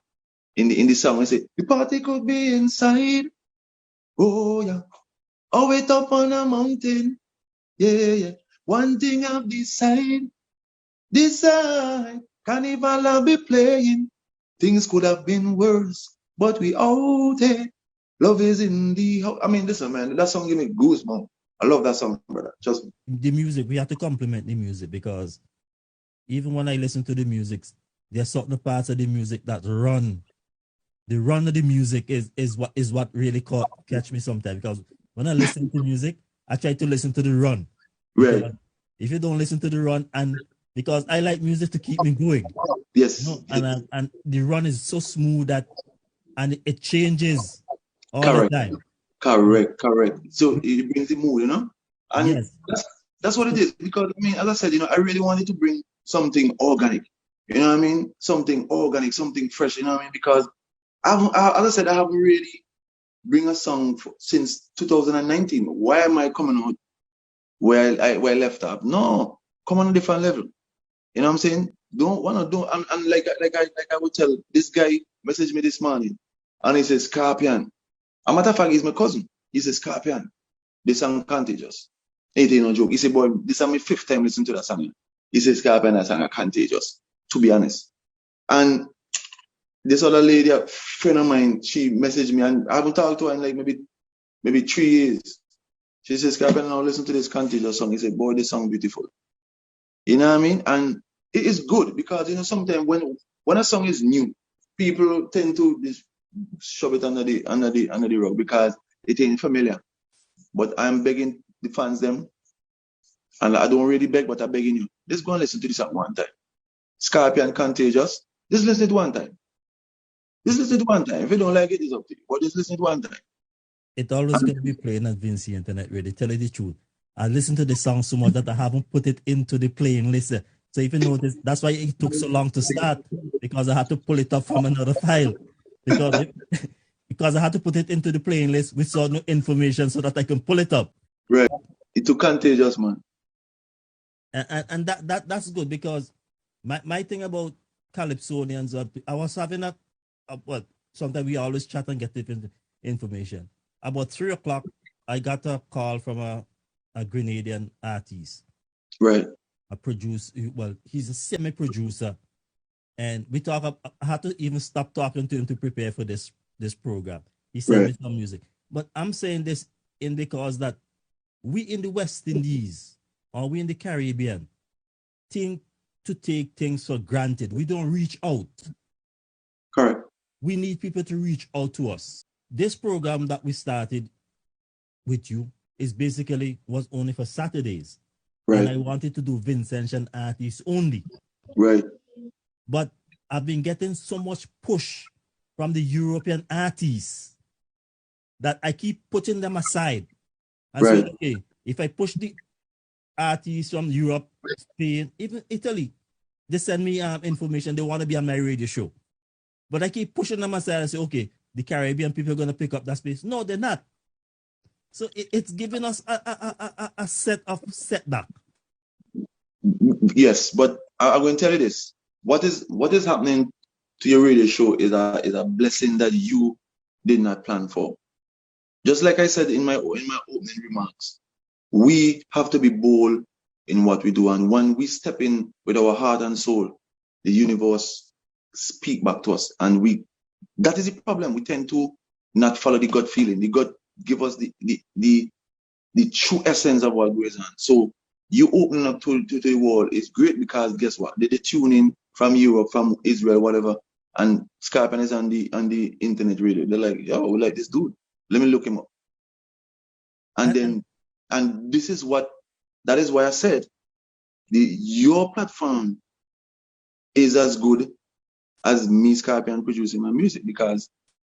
in the song and say, the party could be inside. Oh, yeah. Oh, it up on a mountain. Yeah. One thing I've decided. Carnival I'll be playing. Things could have been worse, but we out there. Love is in the house. I mean, listen, man, that song give me goosebumps. I love that song, brother. Trust me. The music, we have to compliment the music because even when I listen to the music, there's certain parts of the music that run. The run of the music is what really catch me sometimes, because when I listen to music, I try to listen to the run. Right. If you don't listen to the run, and because I like music to keep me going. Yes. You know, and the run is so smooth that, and it changes all Correct. the time. Correct. So it brings the mood, you know? And yes. That's what it is. Because, I mean, as I said, you know, I really wanted to bring something organic. You know what I mean? Something organic, something fresh, you know what I mean? Because, as I said, I haven't really bring a song since 2019. Why am I coming out where I left off? No, come on a different level. You know what I'm saying? And like I would tell, this guy messaged me this morning and he says, Skarpyon. A matter of fact, he's my cousin. He says, Skarpyon, this song Contagious. It ain't no joke. He said, boy, this is my 5th time listening to that song. He says, Skarpyon, that song Contagious, to be honest. And this other lady, a friend of mine, she messaged me, and I haven't talked to her in like maybe 3 years. She says, Skarpyon, now listen to this Contagious song. He said, boy, this song beautiful. You know what I mean? And it is good because, you know, sometimes when a song is new, people tend to just shove it under the rug because it ain't familiar. But I'm begging the fans them, and I don't really beg, but I'm begging you. Just go and listen to this at one time. Skarpyon Contagious. Just listen to it one time. Just listen to it one time. If you don't like it, it's up to you. But just listen to it one time. It always going to be playing at Vincy Internet Radio. Tell you the truth. I listen to the song so much that I haven't put it into the playing list. So if you notice, that's why it took so long to start, because I had to pull it up from another file. Because because I had to put it into the playlist with certain information so that I can pull it up. Right. It took Contagious, man. And that's good, because my thing about Calypsonians, I was having well, sometimes we always chat and get different information. About 3 o'clock, I got a call from a Grenadian artist, Right. a producer. Well, he's a semi-producer, and I had to even stop talking to him to prepare for this program. He sent me some music, but I'm saying this in because that we in the West Indies, or we in the Caribbean, think to take things for granted. We don't reach out. Correct. We need people to reach out to us. This program that we started with you was only for Saturdays. Right. And I wanted to do Vincentian artists only. Right. But I've been getting so much push from the European artists that I keep putting them aside. And right. so, okay, if I push the artists from Europe, Spain, even Italy, they send me information. They want to be on my radio show. But I keep pushing them aside and say, okay, the Caribbean people are going to pick up that space. No, they're not. So it's giving us a set of setback. Yes, but I'm going to tell you this. What is happening to your radio show is a blessing that you did not plan for. Just like I said in my opening remarks, we have to be bold in what we do. And when we step in with our heart and soul, the universe speak back to us. And that is the problem. We tend to not follow the gut feeling. The gut give us the true essence of what goes on. So you opening up to the world is great, because guess what? They tune in from Europe, from Israel, whatever, and Skarpyon is on the internet radio. They're like, yo, we like this dude. Let me look him up. And that is why I said your platform is as good as me, Skarpyon, producing my music, because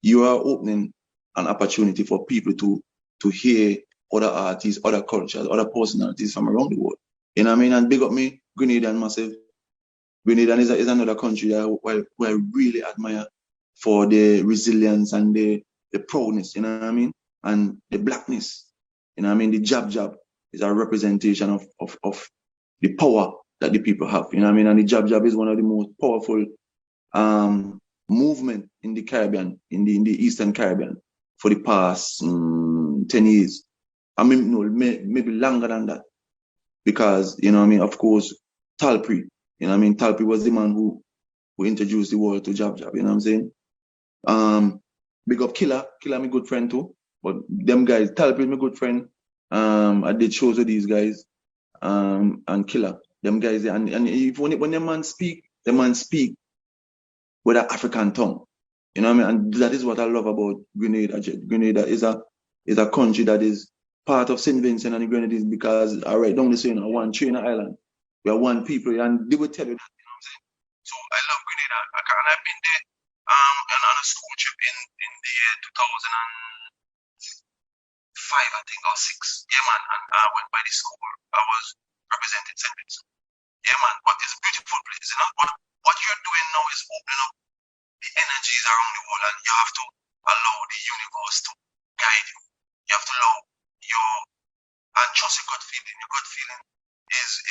you are opening an opportunity for people to hear other artists, other cultures, other personalities from around the world. You know what I mean? And big up me, Grenada and massive. Grenada is another country that I really admire for the resilience and the proudness, you know what I mean? And the blackness. You know what I mean? The jab is a representation of the power that the people have. You know what I mean? And the jab is one of the most powerful movement in the Caribbean, in the Eastern Caribbean for the past 10 years. I mean, no, maybe longer than that. Because, you know what I mean, of course, Talpri, you know what I mean? Talpri was the man who introduced the world to jab, you know what I'm saying? Big up Killer, my good friend too. But them guys, Talpri is my good friend. I did shows with these guys, and Killer. Them guys, and if when the man speak with an African tongue. You know what I mean? And that is what I love about Grenada. Grenada is a country that is part of St. Vincent and the Grenadines, because I write down the saying, one tree in an island. We are one people, and they will tell you that, you know what I'm saying? So I love Grenada. I've been there and on a school trip in the year 2005, I think, or 6. Yeah, man. And I went by the school. I was representing St. Vincent. Yeah, man. But it's a beautiful place, you know? What you're doing now is opening up the energies around the world, and you have to allow the universe to guide you. You have to allow and trust your gut feeling. Your gut feeling is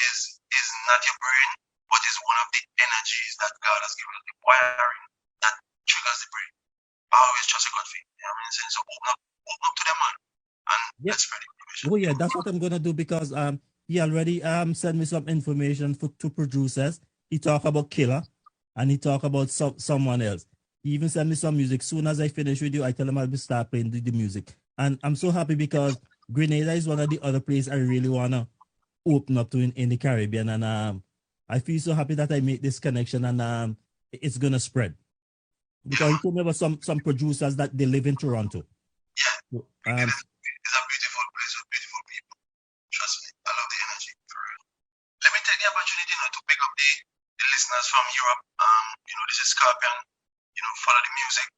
not your brain, but is one of the energies that God has given us, the wiring that triggers the brain. Always trust your gut feeling. You know what I mean? So open up to them, man, and let's spread the information. Oh yeah, that's what I'm gonna do, because he already sent me some information for 2 producers. He talked about Killer, and he talked about someone else. He even sent me some music. Soon as I finish with you, I tell him I'll start playing the music. And I'm so happy, because Grenada is one of the other places I really wanna open up to in the Caribbean. And I feel so happy that I made this connection, and it's gonna spread. Because he told me about some producers that they live in Toronto. Yeah. It's a beautiful place with beautiful people. Trust me, I love the energy, for real. Let me take the opportunity now to pick up the listeners from Europe. This is Skarpyon. Follow the music.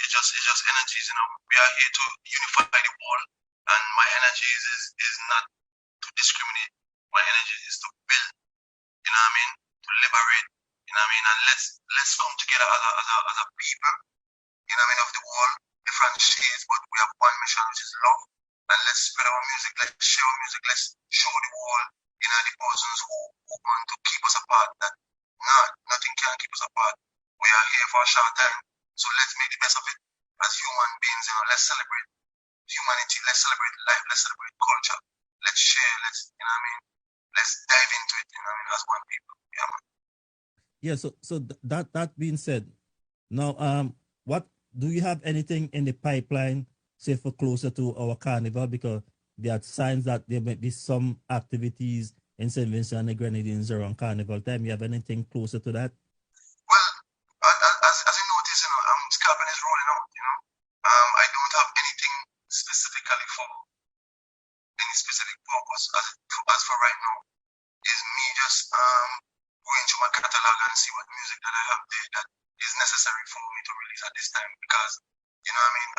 It's just energies. We are here to unify the world, and my energies is not to discriminate, My energy is to build, you know what I mean? To liberate, you know what I mean? And let's come together as a people, you know what I mean, of the world, different shades, but we have one mission, which is love. And let's spread our music, let's share our music, let's show the world, you know, the persons who want to keep us apart, that nothing can keep us apart. We are here for a short time, so let's make the best of it as human beings, you know, let's celebrate humanity, let's celebrate life, let's celebrate culture, let's share, let's, you know what I mean, let's dive into it, you know what I mean, as one people. Yeah, man. Yeah, so that being said, now what do you have anything in the pipeline, say for closer to our carnival? Because there are signs that there might be some activities in St. Vincent and the Grenadines around carnival time. You have anything closer to that? Well, as you notice, you know, Skarpyon is rolling out, you know. I don't have anything specifically for any specific purpose as for right now. Is me just going through my catalog and see what music that I have there that is necessary for me to release at this time, because you know what I mean,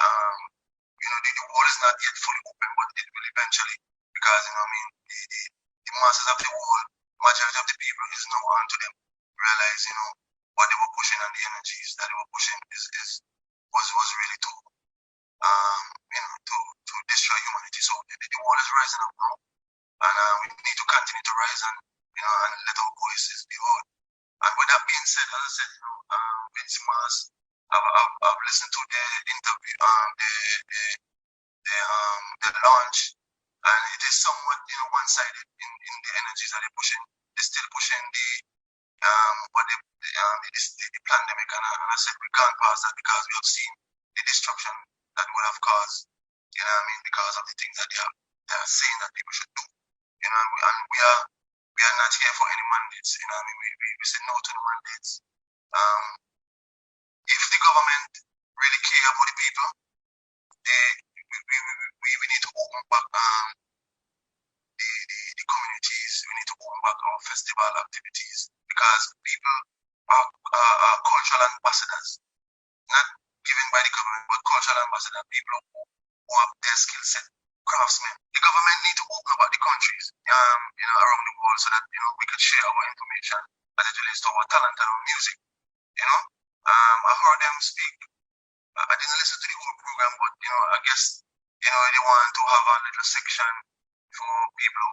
you know, the world is not yet fully open, but it will eventually, because you know what I mean, the masses of the world, majority of the people is now on to them realize, you know, what they were pushing and the energies that they were pushing was really to you know, to destroy humanity. So the world is rising up now, and we need to continue to rise and, you know, and let our voices be heard. And with that being said, as I said, you know, Vincy, I've listened to the interview, the launch, and it is somewhat, you know, one-sided in the energies that they're pushing. They're still pushing the pandemic, and I said we can't pass that because we have seen the destruction that would have caused, you know what I mean, because of the things that they are saying that people should do, you know, and we are not here for any mandates, you know what I mean, we say no to the mandates. If the government really care about the people, we need to open back the communities, we need to open back our festival activities, because people are cultural ambassadors, not given by the government, but cultural ambassadors, people who have their skill set, craftsmen. The government need to open up the countries, you know, around the world, so that, you know, we can share our information as it relates to our talent and our music. You know, I heard them speak. I didn't listen to the whole program, but you know, I guess, you know, they want to have a little section for people,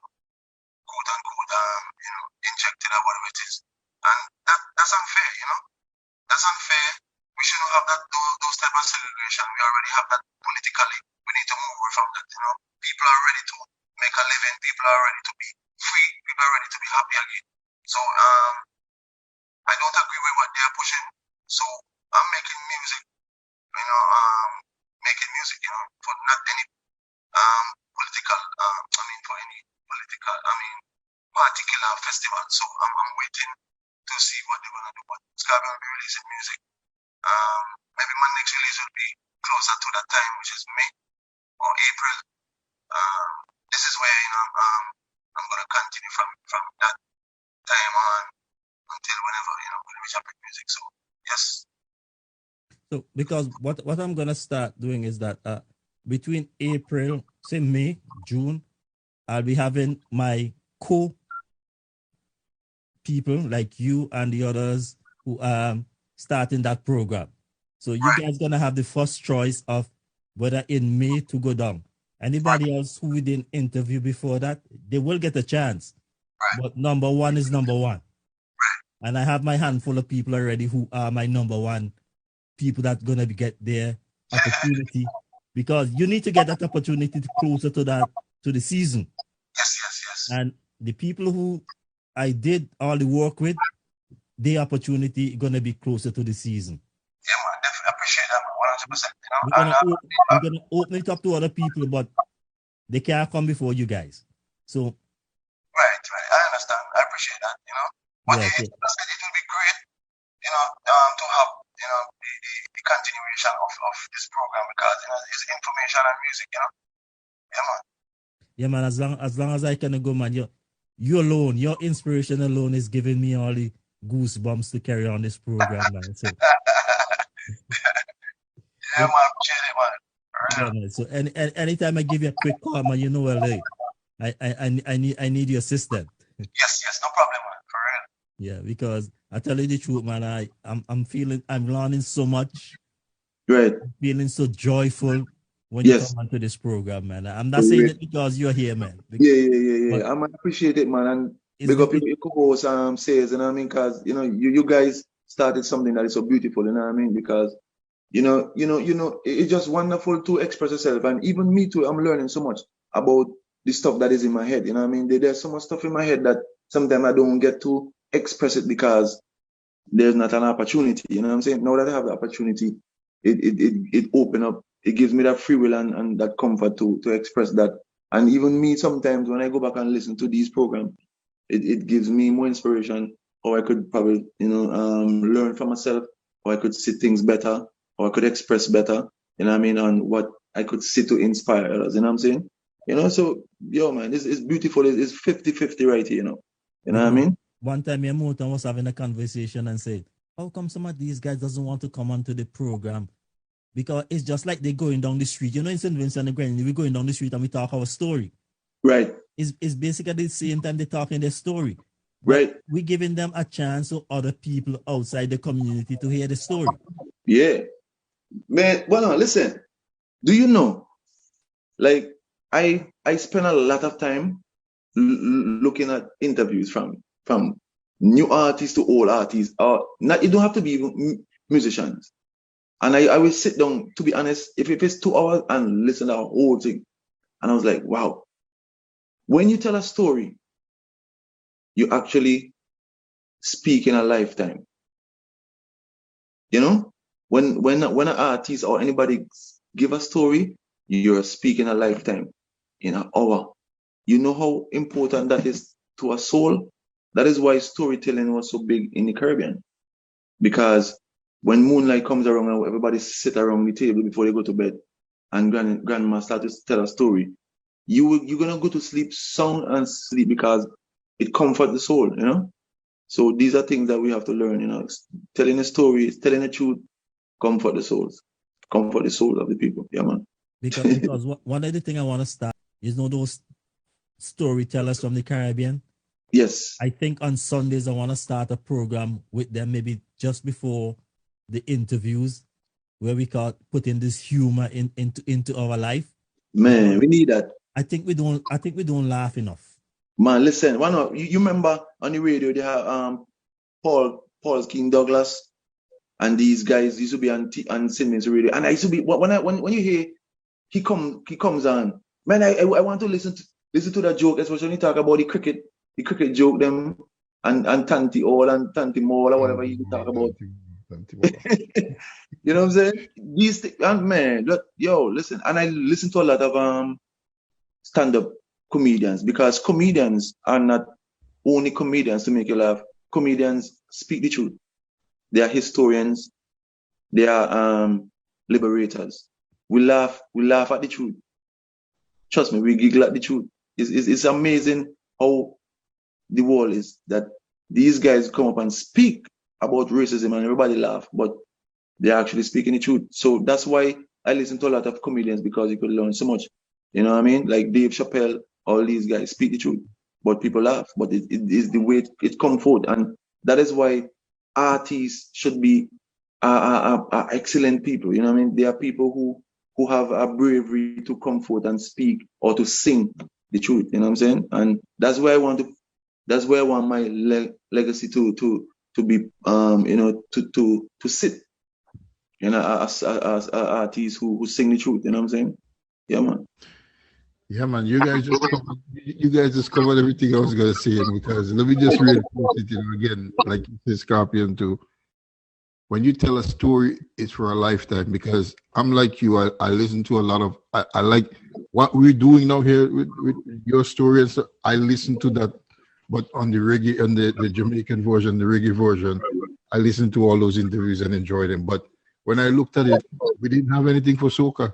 quote unquote, you know, injected or whatever it is, and that's unfair. You know, that's unfair. We shouldn't have those type of segregation. We already have that politically. We need to move away from that. You know, people are ready to make a living. People are ready to be free. People are ready to be happy again. So I don't agree with what they are pushing. So I'm making music. You know, you know, for not any political. For any political. Particular festival. So I'm waiting to see what they're gonna do. But Skarpyon will be releasing music. Maybe my next release will be closer to that time, which is May or April. This is where, you know, I'm gonna continue from that time on until whenever, you know, when we jump in music. So yes. So because what I'm gonna start doing is that between April, say May, June, I'll be having my people like you and the others who starting that program. So you guys gonna have the first choice of whether in May to go down. Anybody else who we didn't interview before that, they will get a chance. But number one is number one. And I have my handful of people already who are my number one people that gonna get their opportunity, because you need to get that opportunity closer to the season. Yes. And the people who I did all the work with, their opportunity gonna be closer to the season. Yeah, man, definitely appreciate that, 100%. You know, we're gonna open it up to other people, but they can't come before you guys. So right, I understand. I appreciate that, you know. But yeah, it will be great, you know, to have, you know, the continuation of this program, because, you know, it's information and music, you know. Yeah, man. Yeah, man. As long as I can go, man. You alone, your inspiration alone is giving me all the goosebumps to carry on this program, man. So yeah, man, appreciate it, man. Yeah, man. So anytime I give you a quick call, man, you know LA. I need your assistant. Yes, no problem, man. For Yeah, because I tell you the truth, man, I'm learning so much, real. Right. feeling so joyful when you Yes. come onto this program, man. I'm not For saying real. it because you're here, man. Yeah. But I appreciate it, man. And it's big up it, your co-host says, you know what I mean? Because you guys started something that is so beautiful, you know what I mean? Because it's just wonderful to express yourself. And even me too, I'm learning so much about the stuff that is in my head. You know what I mean? There's so much stuff in my head that sometimes I don't get to express it because there's not an opportunity. You know what I'm saying? Now that I have the opportunity, it open up, it gives me that free will and that comfort to express that. And even me sometimes when I go back and listen to these programs, it gives me more inspiration, or I could probably, learn from myself, or I could see things better, or I could express better, you know what I mean, on what I could see to inspire others, you know what I'm saying? So, yo, man, it's beautiful. It's 50-50 right here, You know what I because mean? one time me and Moton was having a conversation and said, how come some of these guys doesn't want to come onto the program? Because it's just like they're going down the street. In St. Vincent and Grenadine, we're going down the street and we talk our story. Right, It's basically the same time they're talking their story. But right. we're giving them a chance for other people outside the community to hear the story. Yeah. Man, well, no, listen, do you know, like, I spend a lot of time looking at interviews from new artists to old artists, or not. It don't have to be even musicians. And I will sit down, to be honest, if it's 2 hours and listen to the whole thing. And I was like, wow, when you tell a story, you actually speak in a lifetime. You know, when an artist or anybody give a story, you're speaking a lifetime in an hour. You know how important that is to a soul? That is why storytelling was so big in the Caribbean. Because when moonlight comes around and everybody sit around the table before they go to bed and grandma start to tell a story, you're gonna go to sleep sound and sleep because it comforts the soul. So these are things that we have to learn. Telling a story, telling the truth, comfort the souls. Comfort the souls of the people. Yeah, man. Because one of the things I want to start is those storytellers from the Caribbean. Yes. I think on Sundays I want to start a program with them, maybe just before the interviews, where we can put in this humor into our life. Man, we need that. I think we don't laugh enough. Man, listen, why not? You remember on the radio they have Paul's King Douglas and these guys used to be on Simmons radio. And I used to be when you hear he comes on, man, I want to listen to that joke, especially when you talk about the cricket joke them and Tanti All and Tanti Mall or whatever you talk about. You know what I'm saying? These things, and man, listen, and I listen to a lot of stand-up comedians because comedians are not only comedians to make you laugh. Comedians speak the truth. They are historians. They are liberators. We laugh at the truth. Trust me, we giggle at the truth. It's amazing how the world is that these guys come up and speak about racism and everybody laugh, but they're actually speaking the truth. So that's why I listen to a lot of comedians because you could learn so much. You know what I mean? Like Dave Chappelle, all these guys speak the truth, but people laugh. But it is the way it comes forth, and that is why artists should be excellent people. You know what I mean? They are people who have a bravery to come forth and speak or to sing the truth. You know what I'm saying? And that's where I want to. That's where I want my legacy to be. To sit. As artists who sing the truth. You know what I'm saying? Yeah, man. Yeah, man. You guys just covered everything I was gonna say, because let me just reinforce it, again, like you said, Skarpyon too. When you tell a story, it's for a lifetime. Because I'm like you, I listen to a lot of. I like what we're doing now here with your story and stuff. I listen to that, but on the reggae, on the Jamaican version, the reggae version, I listen to all those interviews and enjoy them. But when I looked at it, we didn't have anything for soca,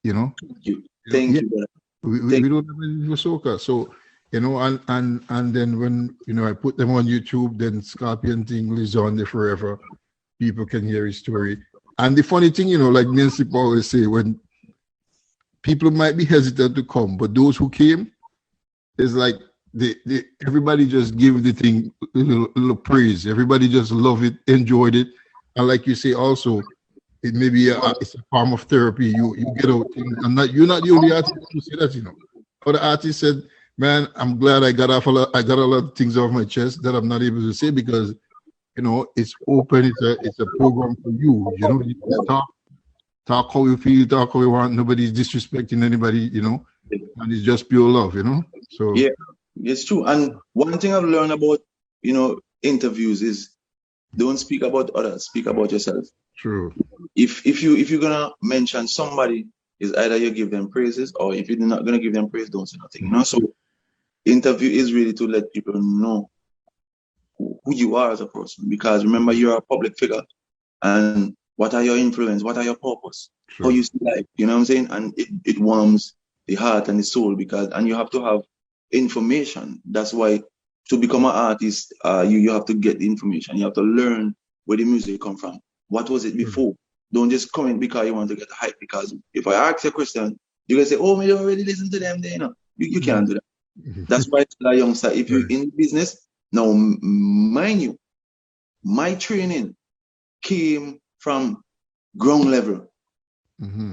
Thank Yeah, you. we don't have anything for soca. So, and then when I put them on YouTube, then Skarpyon thing lives on there forever. People can hear his story. And the funny thing, like Nancy always say, when people might be hesitant to come, but those who came, it's like everybody just give the thing a little praise. Everybody just love it, enjoyed it, and like you say, also it may be it's a form of therapy. You get out things, and you're not the only artist who say that. Other artists said, "Man, I'm glad I got I got a lot of things off my chest that I'm not able to say because it's open. It's a program for you. You talk how you feel, talk how you want. Nobody's disrespecting anybody. And it's just pure love. So yeah, it's true. And one thing I've learned about interviews is don't speak about others, speak about yourself. True. If you're gonna mention somebody, is either you give them praises, or if you're not gonna give them praise, don't say nothing. So interview is really to let people know who you are as a person, because remember, you're a public figure, and what are your influence, what are your purpose, how you see life, you know what I'm saying? And it warms the heart and the soul, and you have to have information. That's why to become an artist, you have to get the information. You have to learn where the music come from. What was it before? Don't just come in because you want to get hype. Because if I ask you a question, you're gonna say, "Oh, me don't already listen to them." You can't do that. That's why a youngster, if you're in business now, mind you, my training came from ground level.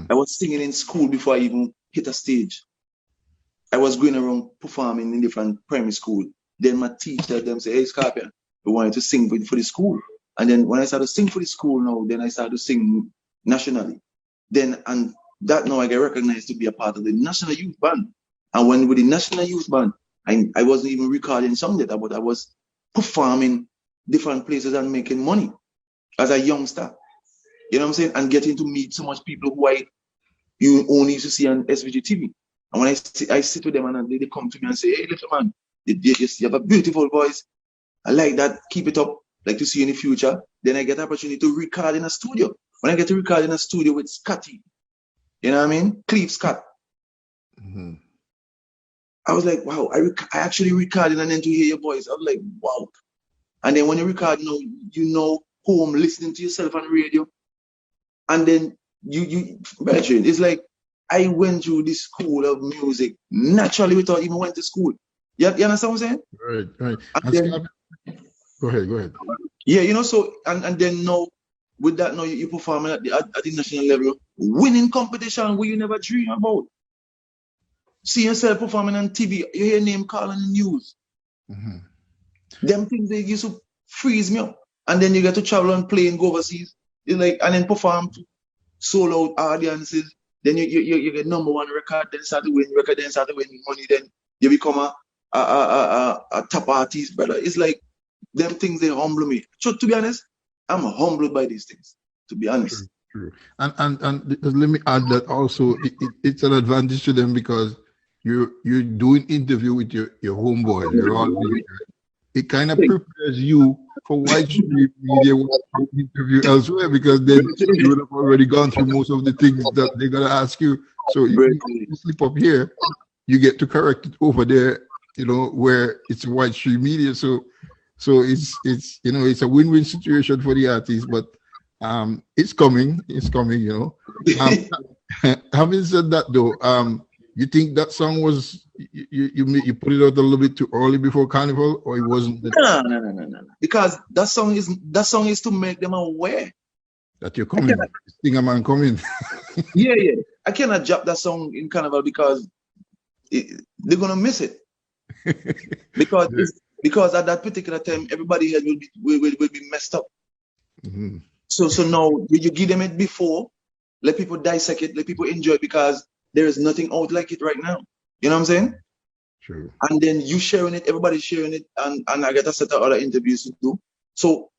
I was singing in school before I even hit a stage. I was going around performing in different primary school. Then my teacher them say, "Hey, Skarpyon, we want you to sing for the school." And then when I started to sing for the school now, then I started to sing nationally. And that now I get recognized to be a part of the National Youth Band. And when with the National Youth Band, I wasn't even recording songs yet, but I was performing different places and making money as a youngster. You know what I'm saying? And getting to meet so much people who you only used to see on SVG TV. And when I sit with them and they come to me and say, "Hey, little man, you have a beautiful voice. I like that. Keep it up. Like to see you in the future." Then I get the opportunity to record in a studio. When I get to record in a studio with Scotty, you know what I mean? Cleve Scott. I was like, wow, I actually recorded, and then to hear your voice, I was like, wow. And then when you record, home listening to yourself on radio. And then it's like I went through the school of music naturally without even went to school. You understand what I'm saying? Right. Go ahead. Yeah, so and then now with that, now you're performing at the national level, winning competition where you never dream about. See yourself performing on TV, you hear your name called on the news. Them things, they used to freeze me up. And then you get to travel and play and go overseas. It's like, and then perform to sold out audiences. Then you get number one record, then start to win record, then start to win money, then you become a top artist, brother. It's like them things, they humble me. So to be honest, I'm humbled by these things, to be honest. True. And let me add that also it's an advantage to them because you're doing interview with your homeboys. It kind of prepares you for widespread media interview elsewhere, because then you would have already gone through most of the things that they're gonna ask you. So if you slip up here, you get to correct it over there, where it's widespread media. So it's it's a win-win situation for the artist, but it's coming. Having said that though, you think that song was you put it out a little bit too early before Carnival, or it wasn't? No. Because that song is to make them aware that you're coming. Stingaman coming. Yeah. I cannot drop that song in Carnival because they're gonna miss it. Because at that particular time, everybody here will be messed up. So now you give them it before, let people dissect it, let people enjoy it, because there is nothing out like it right now. You know what I'm saying? True. And then you sharing it, everybody's sharing it, and I get a set of other interviews to do. So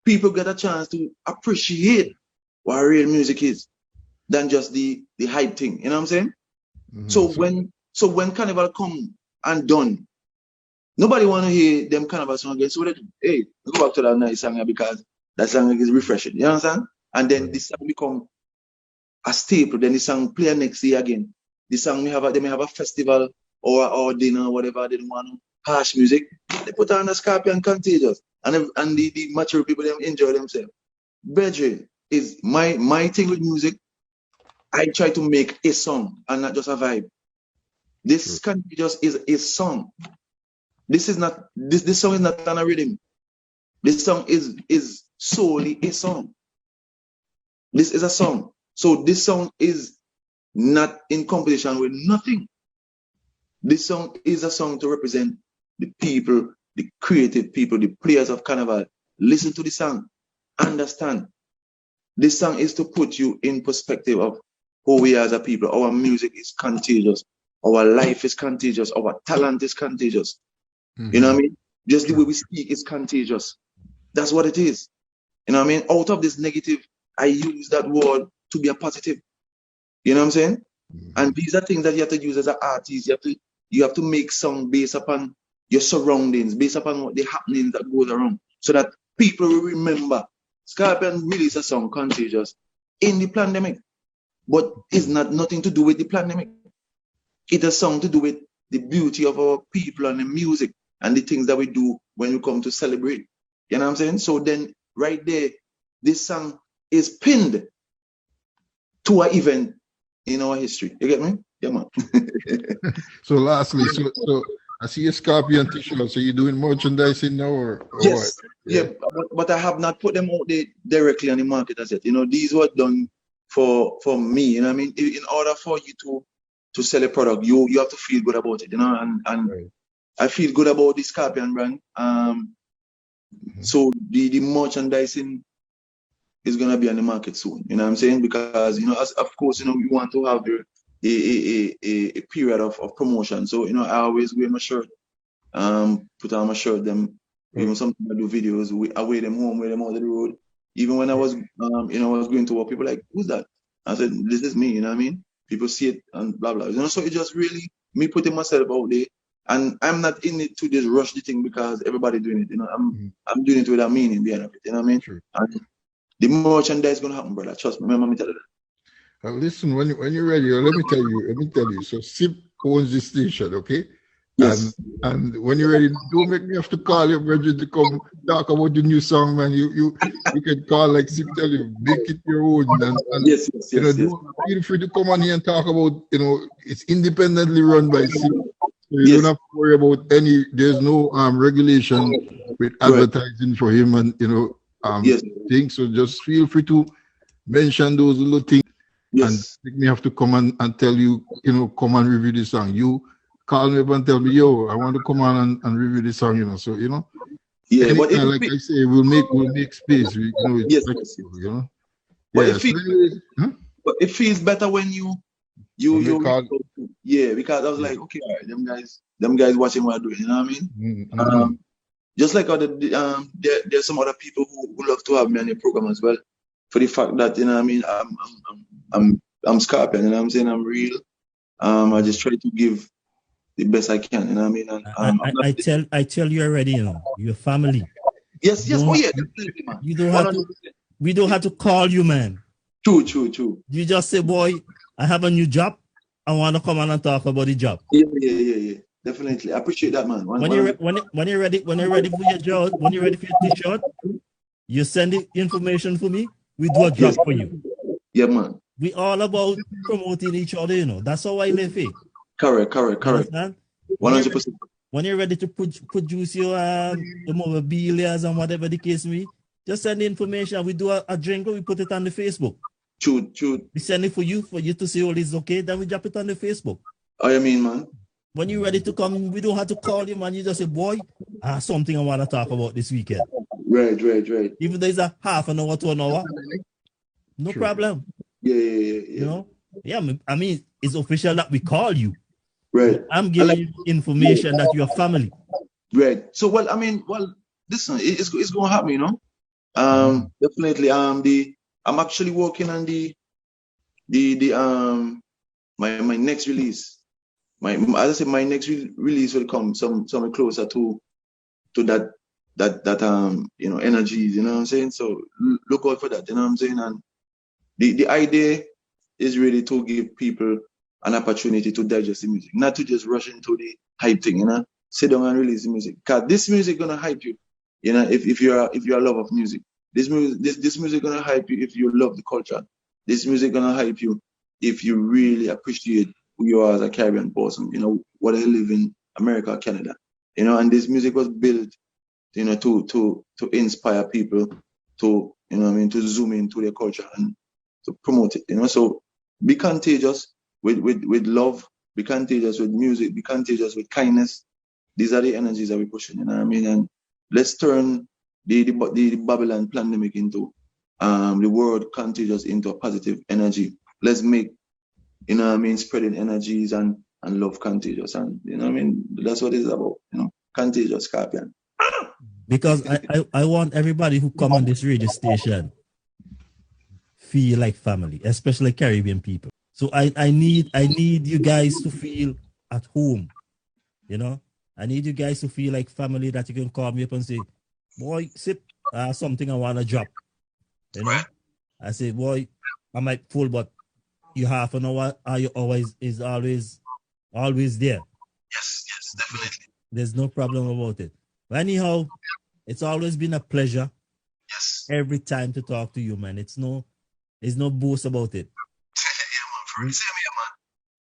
people get a chance to appreciate what real music is than just the hype thing. You know what I'm saying? So when Carnival come and done, nobody want to hear them Carnival song again. So they do, hey, go back to that nice song because that song is refreshing. You understand? And then this song become a staple. Then the song play next year again. The song they may have a festival or dinner or whatever. They don't want harsh music. They put on a Skarpyon Contagious, and the mature people them enjoy themselves. Brethren, is my thing with music. I try to make a song and not just a vibe. This Contagious is a song. This is not this song is not on a rhythm. This song is solely a song. This is a song. So this song is not in competition with nothing. This song is a song to represent the people, the creative people, the players of Carnival. Listen to the song. Understand. This song is to put you in perspective of who we are as a people. Our music is contagious. Our life is contagious. Our talent is contagious. You know what I mean? Just the way we speak is contagious. That's what it is. You know what I mean? Out of this negative, I use that word to be a positive. You know what I'm saying? And these are things that you have to use as an artist. You have to make song based upon your surroundings, based upon what the happenings that goes around, so that people will remember. Skarpyon released a song, Contagious, in the pandemic, but it's not nothing to do with the pandemic. It's a song to do with the beauty of our people and the music and the things that we do when we come to celebrate. You know what I'm saying? So then, right there, this song is pinned to an event in our history. You get me? Yeah, man. So lastly, so I see a Skarpyon t-shirt. So you're doing merchandising now, or yes, what? yeah, but I have not put them out there directly on the market as yet. You know, these were done for me. You know what I mean? In order for you to sell a product, you have to feel good about it. You know, and Right. I feel good about the Skarpyon brand. So the merchandising is gonna be on the market soon. You know what I'm saying? Because, you know, as of course, you know, we want to have a period of promotion. So, you know, I always wear my shirt, put on my shirt, them, even sometimes I do videos, I wear them home, wear them out of the road. Even when I was you know, I was going to work, people like, who's that? I said, this is me, you know what I mean? People see it and blah blah. You know, so it just really me putting myself out there. And I'm not in it to just rush the thing because everybody doing it. You know, I'm doing it with a meaning behind it. You know what I mean? True. And the merchandise is gonna happen, brother. Trust me. Remember me tell you that. Listen, when you're ready, let me tell you. So SIP owns the station, okay? Yes. And when you're ready, don't make me have to call your brother to come talk about the new song, man. You can call like SIP tell you, make it your own, and Yes. you know, feel free to come on here and talk about, you know, it's independently run by SIP. So you don't have to worry about there's no regulation with advertising for him and, you know, things. So just feel free to mention those little things. And make me have to come and tell you, you know, come and review the song. You call me up and tell me, yo, I want to come on and review the song, you know. So, you know, but like I say, we'll make space. You know, you know. But but it feels better when you because I was like, okay, all right, them guys watching what I do, you know what I mean? Just like there's some other people who love to have me on the program as well, for the fact that, you know what I mean, I'm Skarpyon, you know what I'm saying? I'm real. I just try to give the best I can, you know what I mean? And I tell you already, you know, your family. Yes. Oh yeah, definitely, man. You don't have to. We don't have to call you, man. True. You just say, boy, I have a new job. I want to come on and talk about the job. Yeah. Definitely. I appreciate that, man. When you're ready for your job, when you're ready for your t-shirt, you send the information for me. We do a job for you. Yeah, man. We all about promoting each other, you know. That's how I live it. Correct. Understand? 100%. When you're ready to produce your memorabilia and whatever the case may be, just send the information. We do a drink, we put it on the Facebook. True. We send it for you to see all is okay. Then we drop it on the Facebook. Oh, you mean, man? When you're ready to come, we don't have to call you, man. You just say, boy, I have something I want to talk about this weekend. Right. Even though it's a half an hour to an hour, no problem. Yeah. You know? Yeah, I mean, it's official that we call you. Right. I'm giving you information that you're family. Right. So, listen, it's going to happen, you know? Definitely. I'm actually working on my next release. As I said, my next release will come somewhere closer to that you know, energies, you know what I'm saying? So look out for that, you know what I'm saying? And the idea is really to give people an opportunity to digest the music, not to just rush into the hype thing, you know? Sit down and release the music. Cause this music gonna hype you, you know, if you're a lover of music. This music gonna hype you if you love the culture. This music gonna hype you if you really appreciate who you are as a Caribbean person, you know, whether you live in America or Canada, you know, and this music was built, you know, to inspire people to, you know what I mean, to zoom into their culture and to promote it, you know. So be contagious with love, be contagious with music, be contagious with kindness. These are the energies that we're pushing, you know what I mean? And let's turn the Babylon pandemic into the world contagious into a positive energy. Let's make, you know what I mean, spreading energies and love contagious. And, you know what I mean? That's what it's about, you know, contagious, Skarpyon. Because I want everybody who come on this radio station feel like family, especially Caribbean people. So I need you guys to feel at home, you know. I need you guys to feel like family, that you can call me up and say, boy, Sip, something I want to drop. You know? I say, boy, I might full, but you half an hour, you always there. Yes, definitely. There's no problem about it. But anyhow, it's always been a pleasure. Yes. Every time to talk to you, man. It's no boast about it. Yeah, man. Same here, man.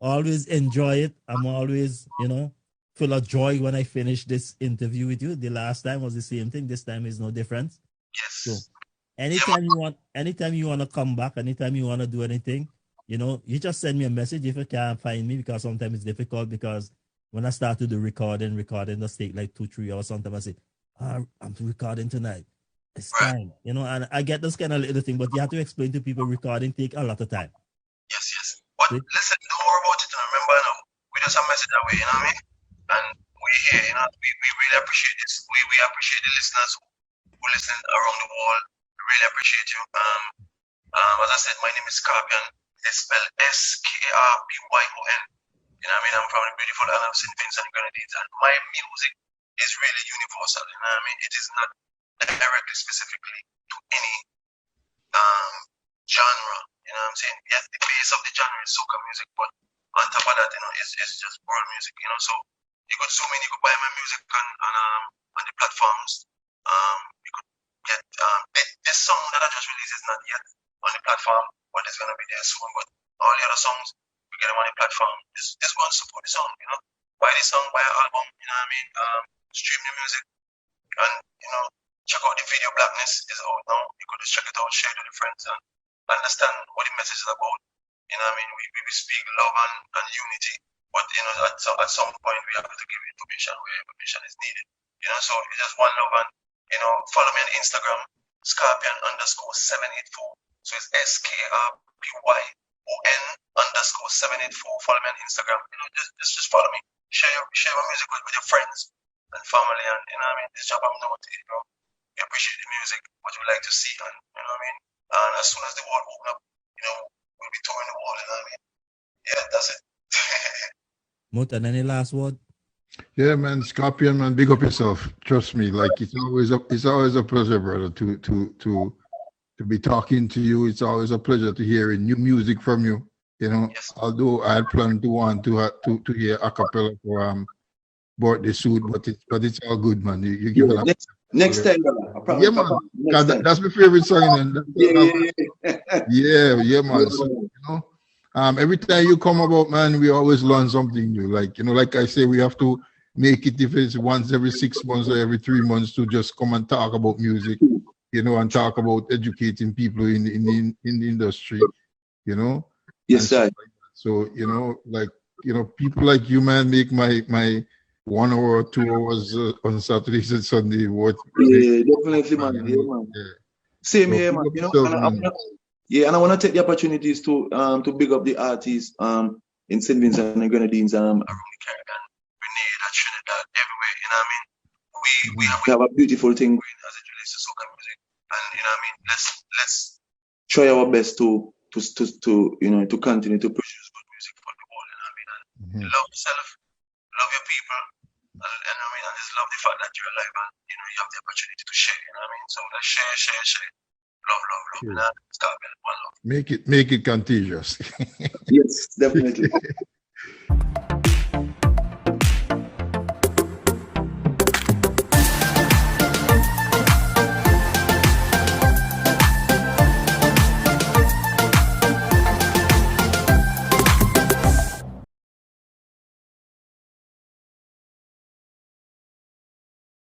Always enjoy it. I'm always, you know, full of joy when I finish this interview with you. The last time was the same thing. This time is no difference. Yes. So anytime you want to come back, anytime you want to do anything, you know, you just send me a message if you can't find me, because sometimes it's difficult, because when I start to do recording does take like 2-3 hours. Sometimes I say, I'm recording tonight. It's time, you know, and I get this kind of little thing, but you have to explain to people recording take a lot of time. Yes. But listen, don't worry about it. Remember, now, we just a message that way, you know what I mean? And we're here, you know, we really appreciate this. We appreciate the listeners who listen around the world. We really appreciate you. As I said, my name is Skarpyon. It's spelled Skarpyon. You know what I mean? I'm from the beautiful island of St. Vincent and Grenadines, and my music is really universal. You know what I mean? It is not directly specifically to any genre. You know what I'm saying? Yes, the base of the genre is soca music, but on top of that, you know, it's just world music. You know, so you could zoom in, you could buy my music on the platforms. You could get this song that I just released is not yet on the platform, but it's gonna be there soon. But all the other songs, we get them on the platform. This one support the song, you know. Buy the song, buy an album, you know what I mean? Stream the music, and you know, check out the video. Blackness is out now. You could just check it out, share it with your friends, and understand what the message is about. You know what I mean? We speak love and unity, but you know, at some point we have to give information where information is needed. You know, so it's just one love, and you know, follow me on Instagram, Skarpyon_784. So it's Skarpyon_784. Follow me on Instagram. You know, just follow me. Share my music with your friends and family, and you know what I mean. This job I'm doing, you know, we appreciate the music, what you like to see, and you know what I mean. And as soon as the world open up, you know, we'll be touring the world, you know what I mean. Yeah, that's it. Mutan, any last word? Yeah, man, Skarpyon, man, big up yourself. Trust me, like it's always a pleasure, brother, to be talking to you. It's always a pleasure to hear new music from you. You know, Yes. although I had planned to want to hear a cappella for birthday suit, but it's all good, man. You give it up. Next time, brother. I promise. Yeah, man. That's my favorite song, and yeah, man. So, you know, every time you come about, man, we always learn something new. Like, you know, like I say, we have to make it, if it's once every 6 months or every 3 months, to just come and talk about music, you know, and talk about educating people in the industry, you know. Yes, sir. So, you know, like, you know, people like you, man, make my 1 hour or 2 hours on Saturdays and Sunday. Yeah, definitely, man. Yeah, man. Yeah. Same So here, man. You know, and I want to take the opportunities to big up the artists in St. Vincent and Grenadines around the Caribbean, Grenada, Trinidad, everywhere. You know what I mean? We have a beautiful thing going as it relates to soca music, and you know what I mean. Let's try our best to you know, to continue to produce good music for the world. You know what I mean? And love yourself, love your people, and I mean, and just love the fact that you're alive and you know you have the opportunity to share. You know what I mean? So let's share. Love. Sure. You know, Skarpyon, one love. Make it contagious. Yes, definitely.